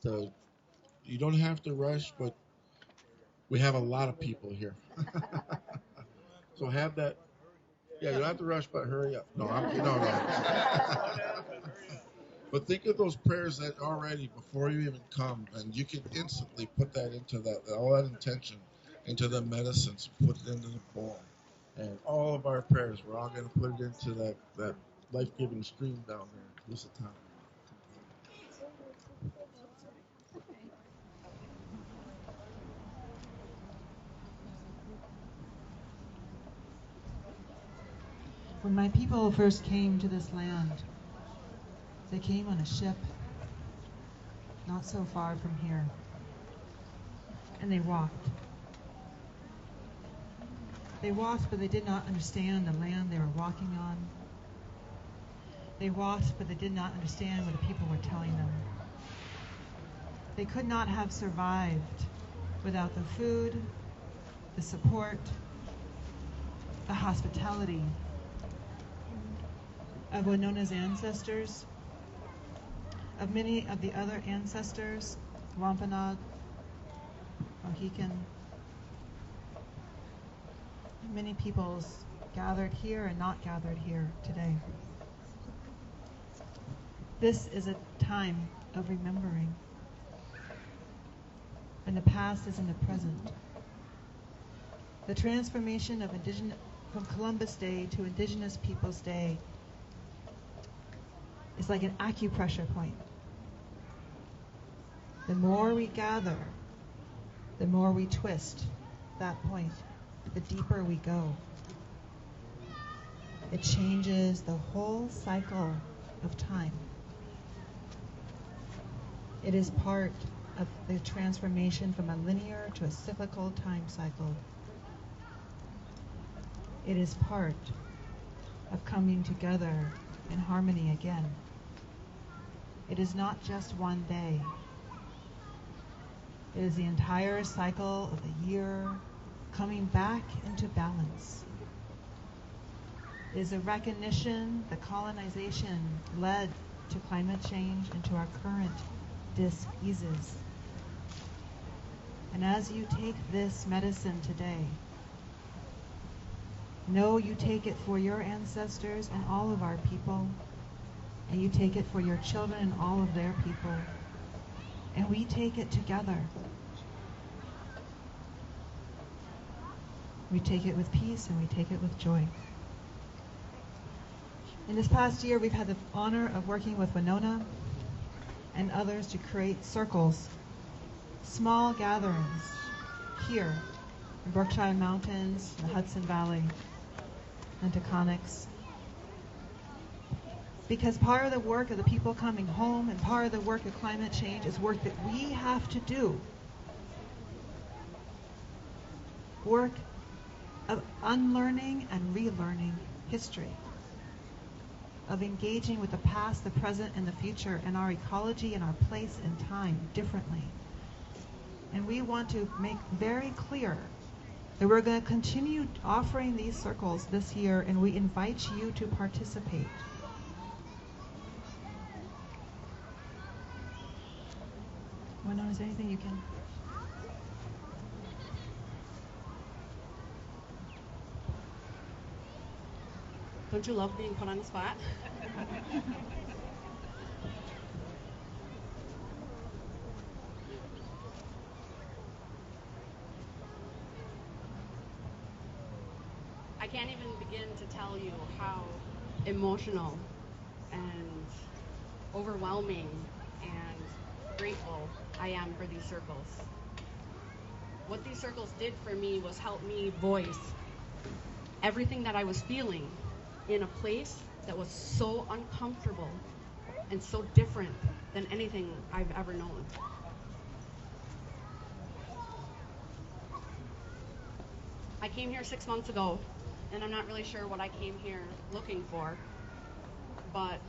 you don't have to rush, but we have a lot of people here. So have that. Yeah, you don't have to rush, but hurry up. No, no. But think of those prayers that already before you even come, and you can instantly put that into all that intention into the medicines, put it into the bowl. And all of our prayers, we're all going to put it into that life-giving stream down there. This time. When my people first came to this land, they came on a ship not so far from here, and they walked. They walked, but they did not understand the land they were walking on. They walked, but they did not understand what the people were telling them. They could not have survived without the food, the support, the hospitality of Winona's ancestors, of many of the other ancestors, Wampanoag, Mohican. Many peoples gathered here and not gathered here today. This is a time of remembering. And the past is in the present. The transformation of from Columbus Day to Indigenous Peoples Day is like an acupressure point. The more we gather, the more we twist that point, the deeper we go. It changes the whole cycle of time. It is part of the transformation from a linear to a cyclical time cycle. It is part of coming together in harmony again. It is not just one day. It is the entire cycle of the year coming back into balance. It is a recognition that colonization led to climate change and to our current dis-eases. And as you take this medicine today, know you take it for your ancestors and all of our people, and you take it for your children and all of their people, and we take it together. We take it with peace and we take it with joy. In this past year, we've had the honor of working with Winona and others to create circles, small gatherings here in Berkshire Mountains, the Hudson Valley, and Taconics. Because part of the work of the people coming home and part of the work of climate change is work that we have to do. Work of unlearning and relearning history, of engaging with the past, the present, and the future, and our ecology and our place and time differently. And we want to make very clear that we're going to continue offering these circles this year, and we invite you to participate. Winona, is there anything you can... Don't you love being put on the spot? I can't even begin to tell you how emotional and overwhelming and grateful I am for these circles. What these circles did for me was help me voice everything that I was feeling in a place that was so uncomfortable and so different than anything I've ever known. I came here 6 months ago, and I'm not really sure what I came here looking for, but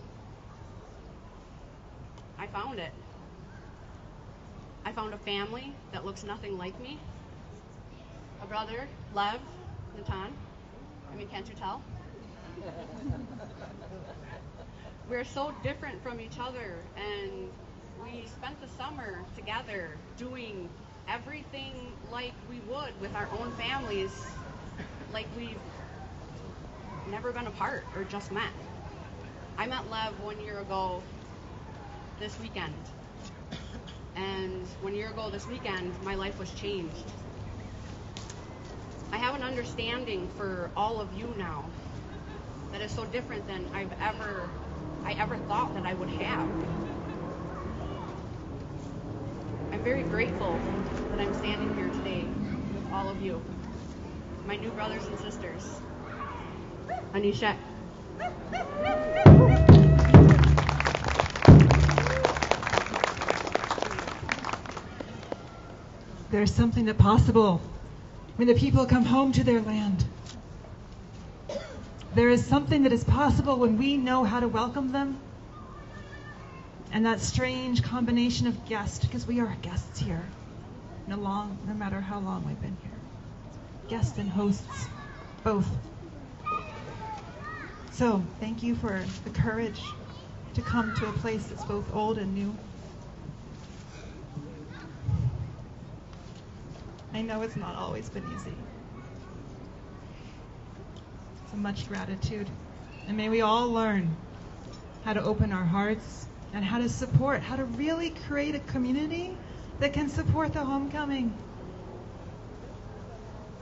I found it. I found a family that looks nothing like me. A brother, Lev, Natan. I mean, can't you tell? We're so different from each other, and we spent the summer together doing everything like we would with our own families, like we've never been apart or just met. I met Lev 1 year ago this weekend, and 1 year ago this weekend, my life was changed. I have an understanding for all of you now that is so different than I ever thought that I would have. I'm very grateful that I'm standing here today with all of you, my new brothers and sisters. Anisha. There's something that possible when the people come home to their land. There is something that is possible when we know how to welcome them. And that strange combination of guest, because we are guests here, no matter how long we've been here. Guests and hosts, both. So, thank you for the courage to come to a place that's both old and new. I know it's not always been easy. So much gratitude. And may we all learn how to open our hearts and how to support, how to really create a community that can support the homecoming.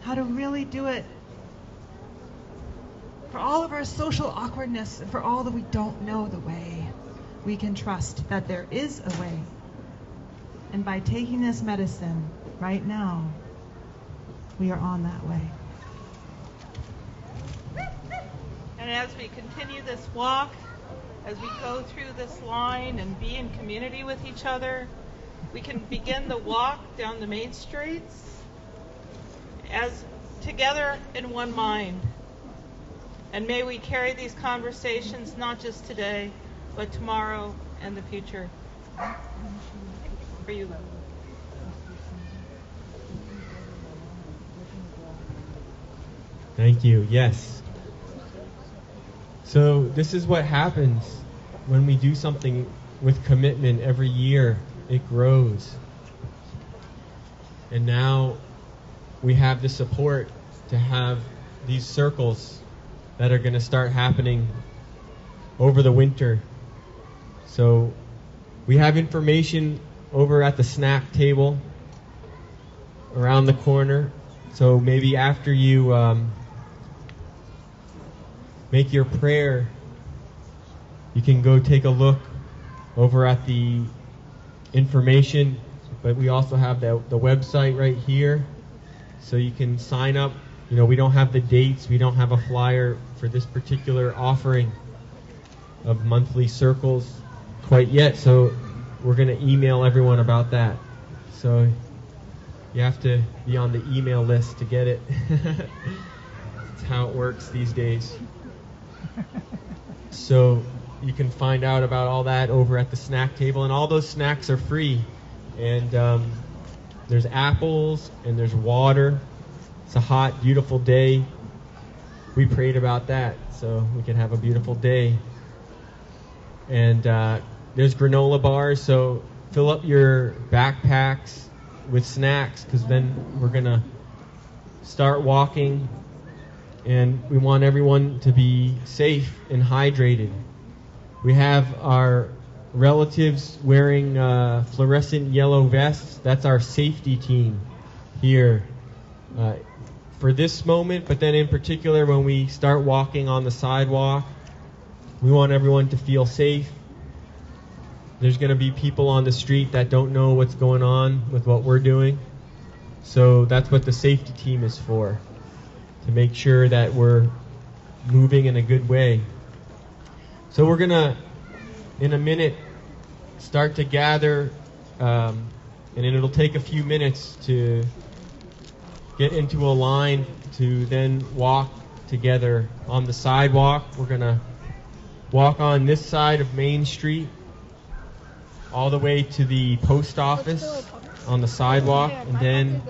How to really do it for all of our social awkwardness and for all that we don't know the way. We can trust that there is a way. And by taking this medicine right now, we are on that way. And as we continue this walk, as we go through this line and be in community with each other, we can begin the walk down the main streets as together in one mind. And may we carry these conversations not just today, but tomorrow and the future. For you, Love. Thank you. Yes. So this is what happens when we do something with commitment every year. It grows. And now we have the support to have these circles that are going to start happening over the winter. So we have information over at the snack table around the corner. So maybe after you make your prayer, you can go take a look over at the information, but we also have the website right here, so you can sign up. You know, we don't have the dates, we don't have a flyer for this particular offering of monthly circles quite yet, so we're going to email everyone about that. So you have to be on the email list to get it. That's how it works these days. So you can find out about all that over at the snack table, and all those snacks are free. And there's apples and there's water. It's a hot, beautiful day. We prayed about that so we can have a beautiful day. And there's granola bars, so fill up your backpacks with snacks, because then we're going to start walking, and we want everyone to be safe and hydrated. We have our relatives wearing fluorescent yellow vests. That's our safety team here for this moment, but then in particular when we start walking on the sidewalk, we want everyone to feel safe. There's going to be people on the street that don't know what's going on with what we're doing. So that's what the safety team is for, to make sure that we're moving in a good way. So we're going to, in a minute, start to gather, and it'll take a few minutes to get into a line to then walk together on the sidewalk. We're going to walk on this side of Main Street all the way to the post office on the sidewalk, and then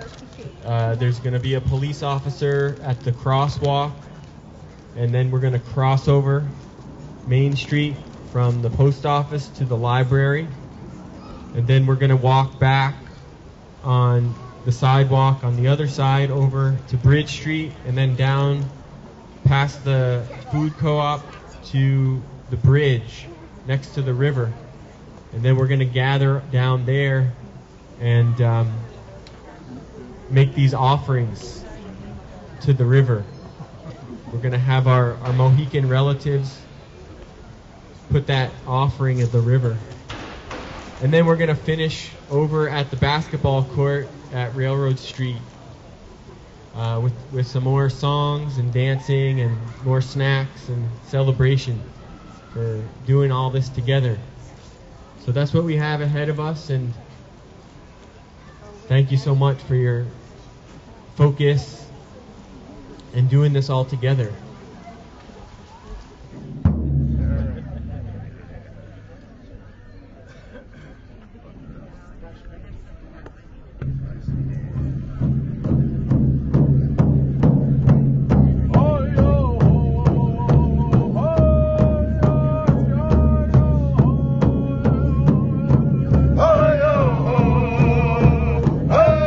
there's going to be a police officer at the crosswalk, and then we're going to cross over Main Street from the post office to the library, and then we're going to walk back on the sidewalk on the other side over to Bridge Street, and then down past the food co-op to the bridge next to the river. And then we're going to gather down there and make these offerings to the river. We're going to have our Mohican relatives put that offering at the river. And then we're going to finish over at the basketball court at Railroad Street with some more songs and dancing and more snacks and celebration for doing all this together. So that's what we have ahead of us, and thank you so much for your focus and doing this all together. Hey!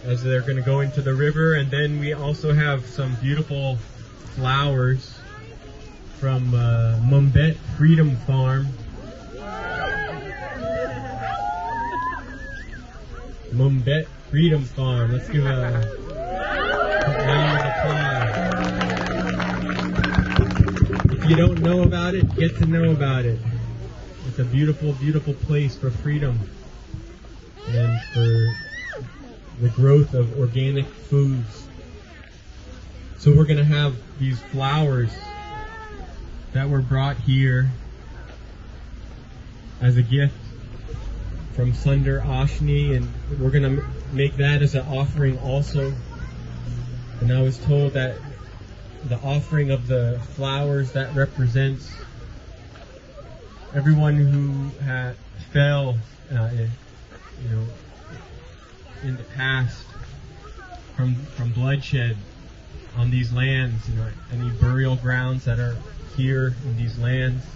As they're going to go into the river, and then we also have some beautiful flowers from Mumbet Freedom Farm. Mumbet Freedom Farm. Let's give a round of applause. If you don't know about it, get to know about it. It's a beautiful, beautiful place for freedom and for the growth of organic foods. So we're going to have these flowers that were brought here as a gift from Sundar Ashni, and we're going to make that as an offering also. And I was told that the offering of the flowers, that represents everyone who fell in the past from bloodshed on these lands, any burial grounds that are here in these lands,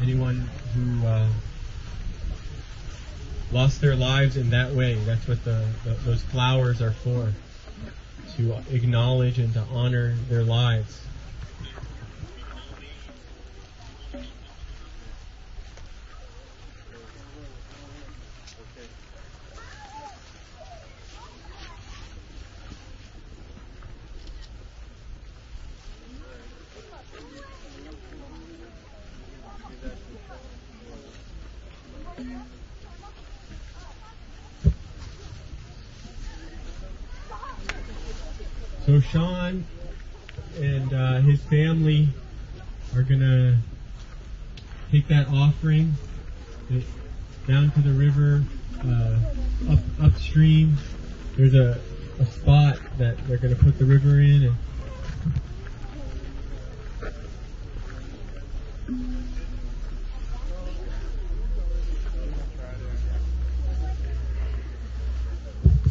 anyone who lost their lives in that way. That's what those flowers are for, to acknowledge and to honor their lives. So Sean and his family are going to take that offering down to the river, upstream. There's a spot that they're going to put the river in. And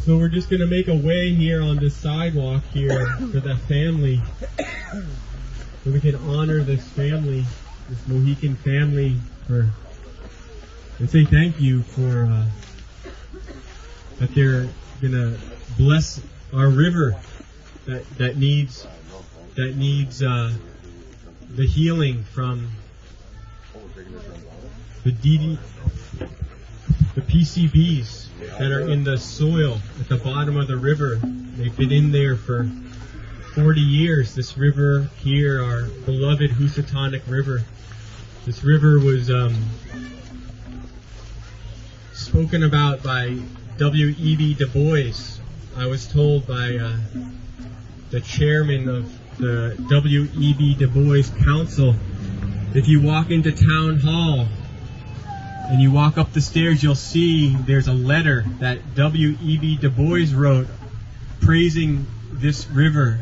so we're just going to make a way here on this sidewalk here for that family, so we can honor this family, this Mohican family, and say thank you for that they're going to bless our river that needs the healing from the PCBs that are in the soil at the bottom of the river. They've been in there for 40 years. This river here, our beloved Housatonic River. This river was spoken about by W.E.B. Du Bois. I was told by the chairman of the W.E.B. Du Bois Council, if you walk into Town Hall and you walk up the stairs, you'll see there's a letter that W.E.B. Du Bois wrote praising this river.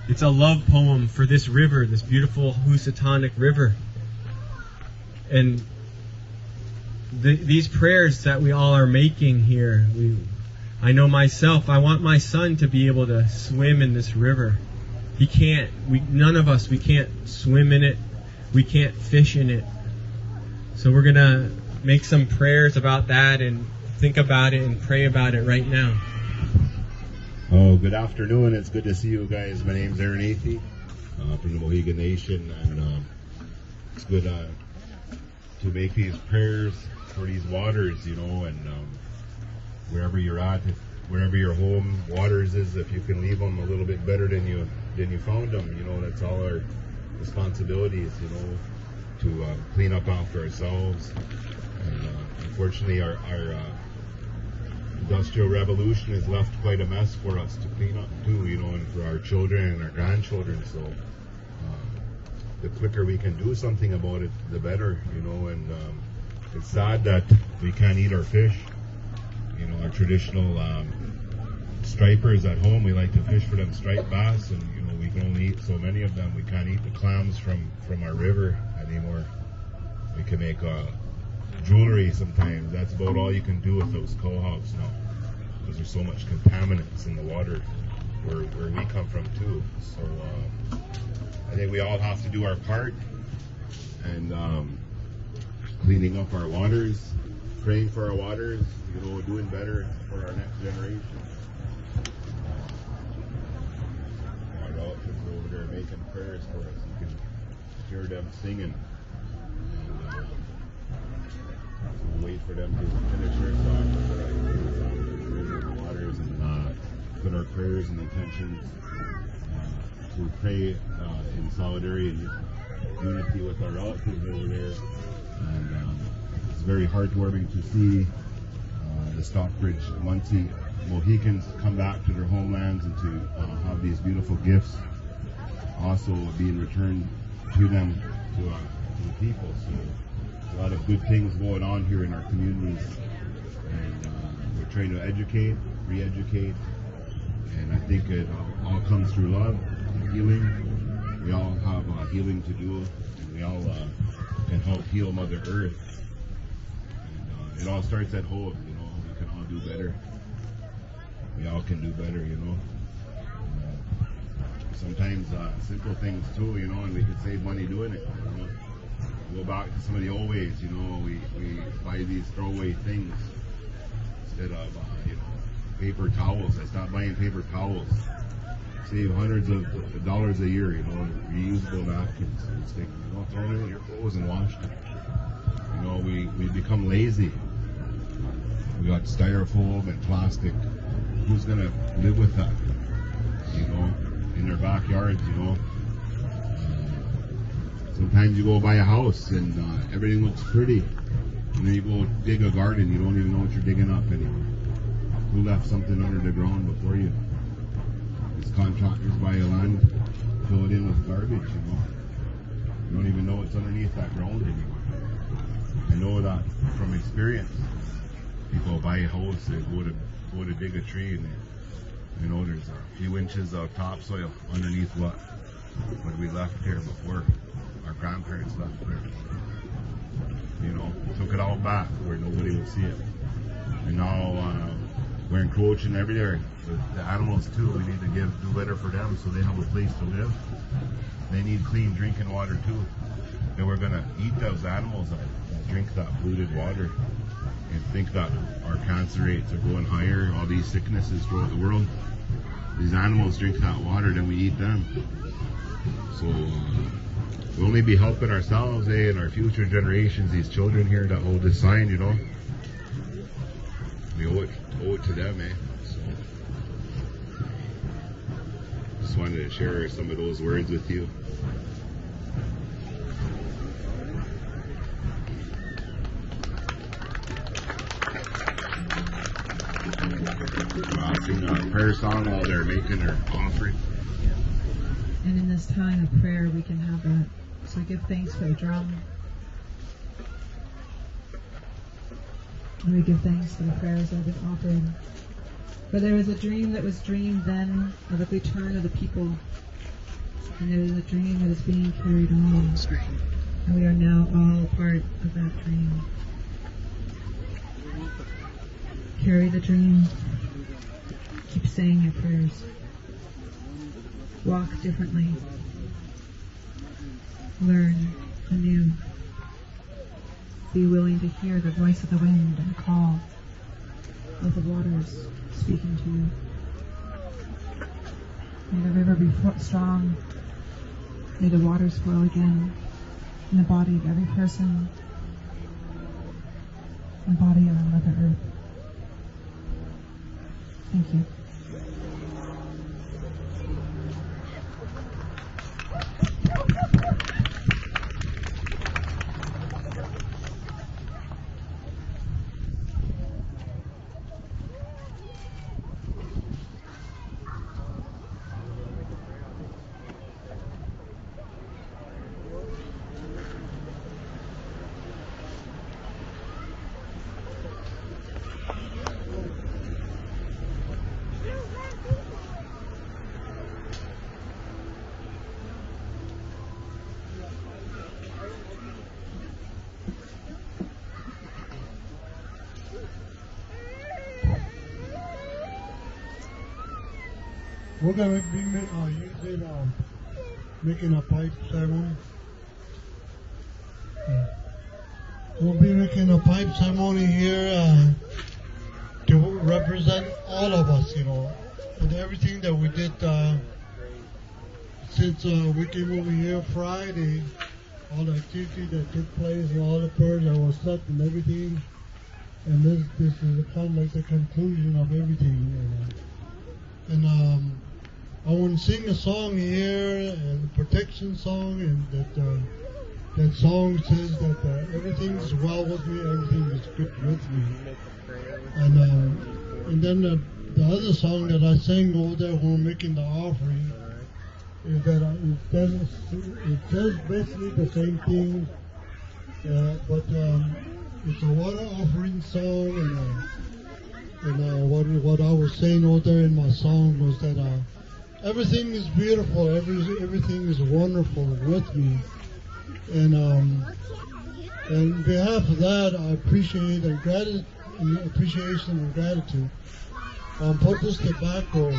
It's a love poem for this river, this beautiful Housatonic River. And these prayers that we all are making here, I know myself, I want my son to be able to swim in this river. He can't. None of us, we can't swim in it. We can't fish in it. So we're going to make some prayers about that and think about it and pray about it right now. Oh, good afternoon. It's good to see you guys. My name's Aaron Athey from the Mohegan Nation, and it's good to to make these prayers for these waters, you know, and wherever you're at, wherever your home waters is, if you can leave them a little bit better than you found them, you know, that's all our responsibilities, you know, to clean up after ourselves. And unfortunately, our industrial revolution has left quite a mess for us to clean up too, you know, and for our children and our grandchildren. So the quicker we can do something about it, the better, you know. And it's sad that we can't eat our fish. You know, our traditional stripers at home, we like to fish for them striped bass, and you know, we can only eat so many of them. We can't eat the clams from our river anymore. We can make jewelry sometimes. That's about all you can do with those quahogs now, because there's so much contaminants in the water where we come from too. So I think we all have to do our part, and cleaning up our waters, praying for our waters, you know, doing better for our next generation. Our relatives are over there making prayers for us. You can hear them singing. And, we'll wait for them to finish their song, waters, and put our prayers and intentions to pray in solidarity and unity with our relatives over there. And it's very heartwarming to see the Stockbridge Munsee Mohicans come back to their homelands and to have these beautiful gifts also being returned to them, to the people. So a lot of good things going on here in our communities, and we're trying to educate, re-educate, and I think it all comes through love and healing. We all have healing to do, and we all can help heal Mother Earth. And it all starts at home, you know. We can all do better. We all can do better, you know. Sometimes simple things too, you know, and we could save money doing it, you know. Go back to some of the old ways, you know. We buy these throwaway things instead of you know, paper towels. I stopped buying paper towels. Save hundreds of dollars a year, you know. Reusable napkins and stick, you know, throw them in your clothes and wash them. You know, we become lazy. We got styrofoam and plastic. Who's gonna live with that? You know, in their backyards, you know. Sometimes you go buy a house and everything looks pretty, and then you go dig a garden, you don't even know what you're digging up anymore. Who left something under the ground before you? These contractors buy a land, fill it in with garbage, you know. You don't even know what's underneath that ground anymore. I know that from experience. People buy a house, they go to dig a tree, and you know, there's a few inches of topsoil underneath what we left here before. Our grandparents left there. You know, took it all back where nobody would see it. And now we're encroaching everywhere. The animals too, we need to do better for them so they have a place to live. They need clean drinking water too. And we're gonna eat those animals that drink that polluted water and think that our cancer rates are going higher, all these sicknesses throughout the world. These animals drink that water, then we eat them. So we'll only be helping ourselves, and our future generations, these children here that hold this sign, you know. We owe it to them, So just wanted to share some of those words with you. Sing a prayer song while they're making their offering. And in this time of prayer, we can have that. So give thanks for the drum. And we give thanks for the prayers that have been offered. For there was a dream that was dreamed then of the return of the people. And there is a dream that is being carried on. And we are now all a part of that dream. Carry the dream. Keep saying your prayers. Walk differently. Learn anew. Be willing to hear the voice of the wind and call of the waters speaking to you. May the river be strong. May the waters flow again in the body of every person embody on Mother Earth. Thank you. We're going to be making a pipe ceremony. We'll be making a pipe ceremony here to represent all of us, and everything that we did since we came over here Friday, all the activity that took place and all the prayers that was said and everything. And this is kind of like the conclusion of everything. And I want to sing a song here, a protection song, and that song says that everything is well with me, everything is good with me. And then the other song that I sang over there when we're making the offering is that it says basically the same thing, but it's a water offering song, and what I was saying over there in my song was that everything is beautiful, everything is wonderful with me, and on behalf of that, I appreciate appreciation and gratitude. Put this tobacco,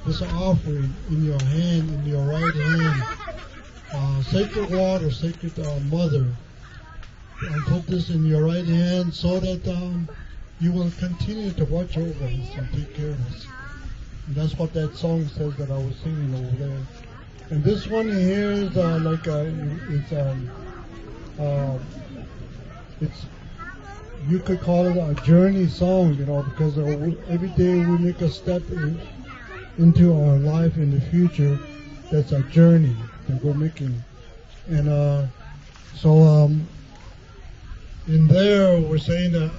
this offering in your hand, in your right hand, sacred water, sacred mother. Put this in your right hand so that you will continue to watch over us and take care of us. And that's what that song says that I was singing over there. And this one here is it's you could call it a journey song, because every day we make a step into our life in the future. That's a journey that we're making, and so in there we're saying that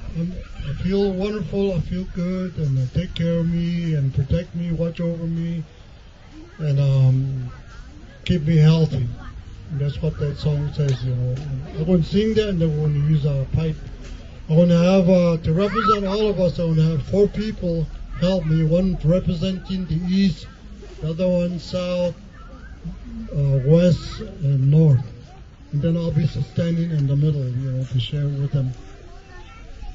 I feel wonderful, I feel good, and take care of me and protect me, watch over me, and keep me healthy. And that's what that song says, I'm going to sing that, and then we're going to use a pipe. I want to have, to represent all of us, I want to have 4 people help me. One representing the east, the other one south, west, and north. And then I'll be standing in the middle, to share with them.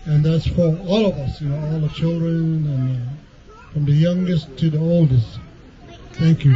And that's for all of us, all the children, and from the youngest to the oldest. Thank you.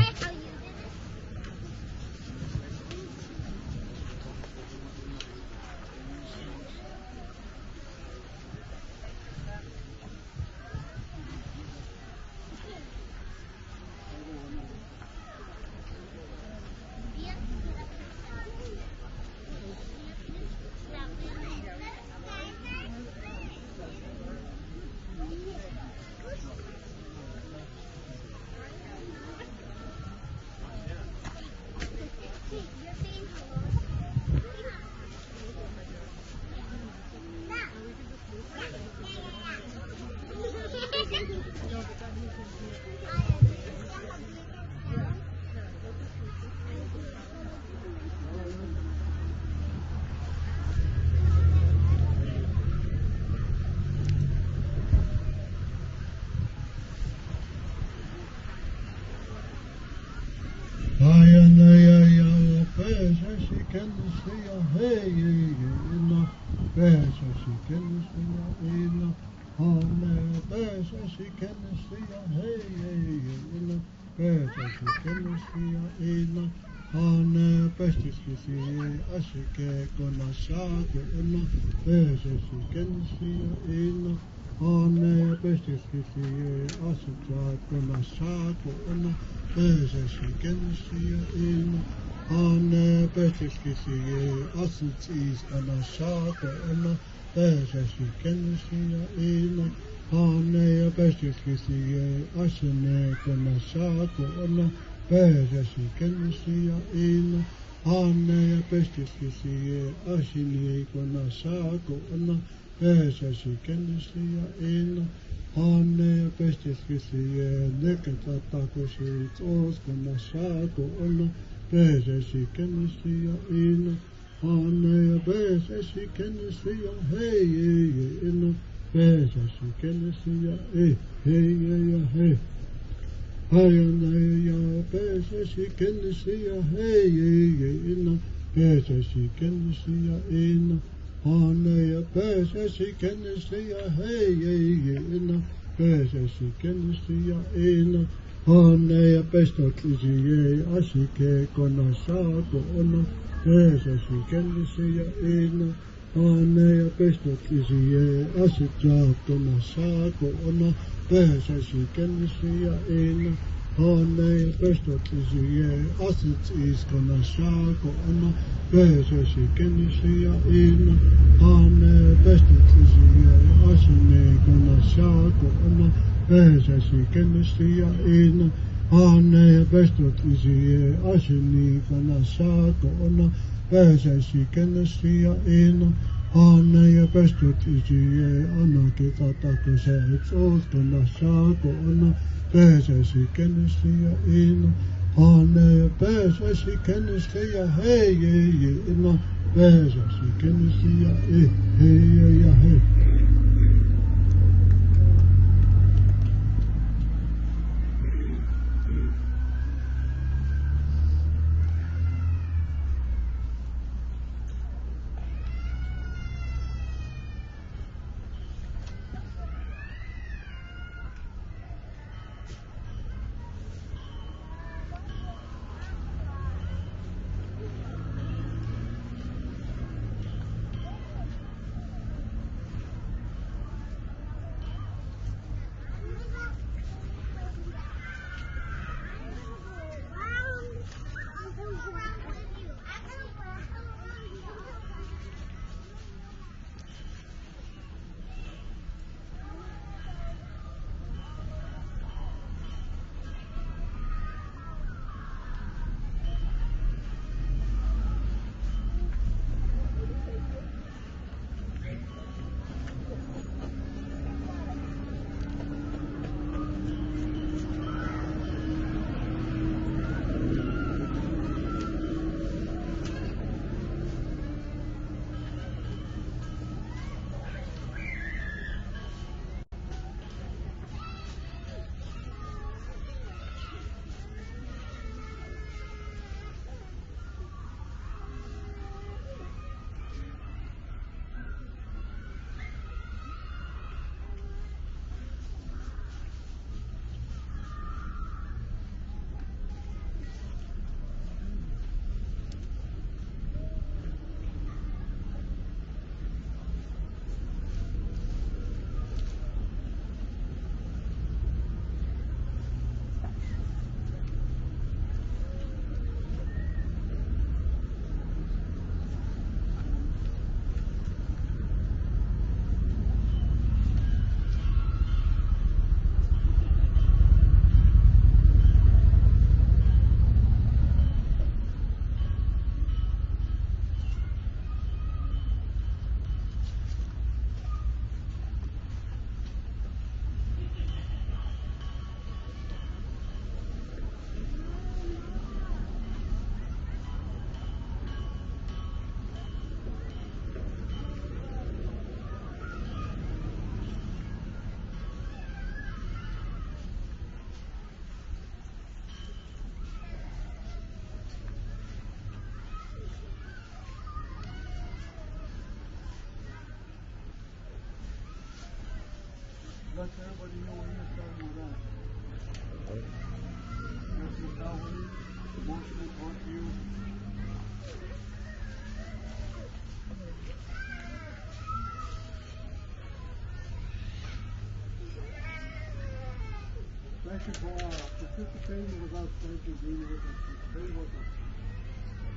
Ane Beshkisiye Asutis Kanashako Ona Beshashi Kenishia Ina Ane Beshkisiye Ashane Kanashako Ona Beshashi Kenishia Ina Ane Beshkisiye Ashine Kanashako Ona Beshashi Kenishia Ina Ane Beshkisiye Nekatatakoshi Tos Kanashako Ona Beja she can see ya in Hane Beja she can see ya hey in Beja she can see ya hey Hayana Beja she can see ya hey in Beja she can see ya in Hane Beja she can see ya hey in Beja she can see ya in Hane Besto Kiziye Ashike Konashako Ona Beja Shiken Siya Ina Hane Besto Kiziye Ashika Konashako Ona Beja Shiken Siya Ina Hane Besto Kiziye Asit is Konashako Ona Beja Shiken Siya Ina Hane Besto Kiziye Ashine Konashako Ona Beja she can see in Hane Besto Kiziye Ashini Kanashako Ona Beja she can see in Hane Besto Kiziye Anakita Takose Sos Kanashako Ona Beja she can see in Hane Beja she can see hey in Beja she can see hey Let everybody know when you're starting with that. This is how many emotional on you. Thank you for participating with us. Thank you for being with us. Stay with us.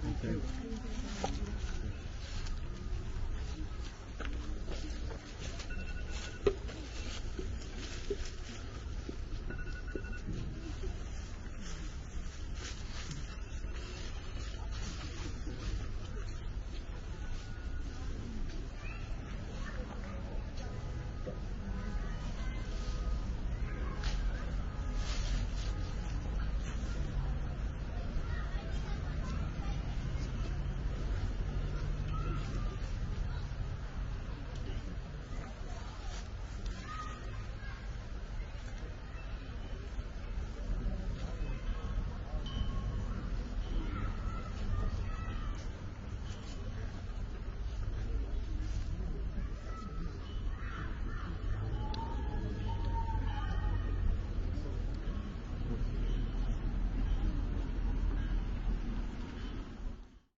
Thank you.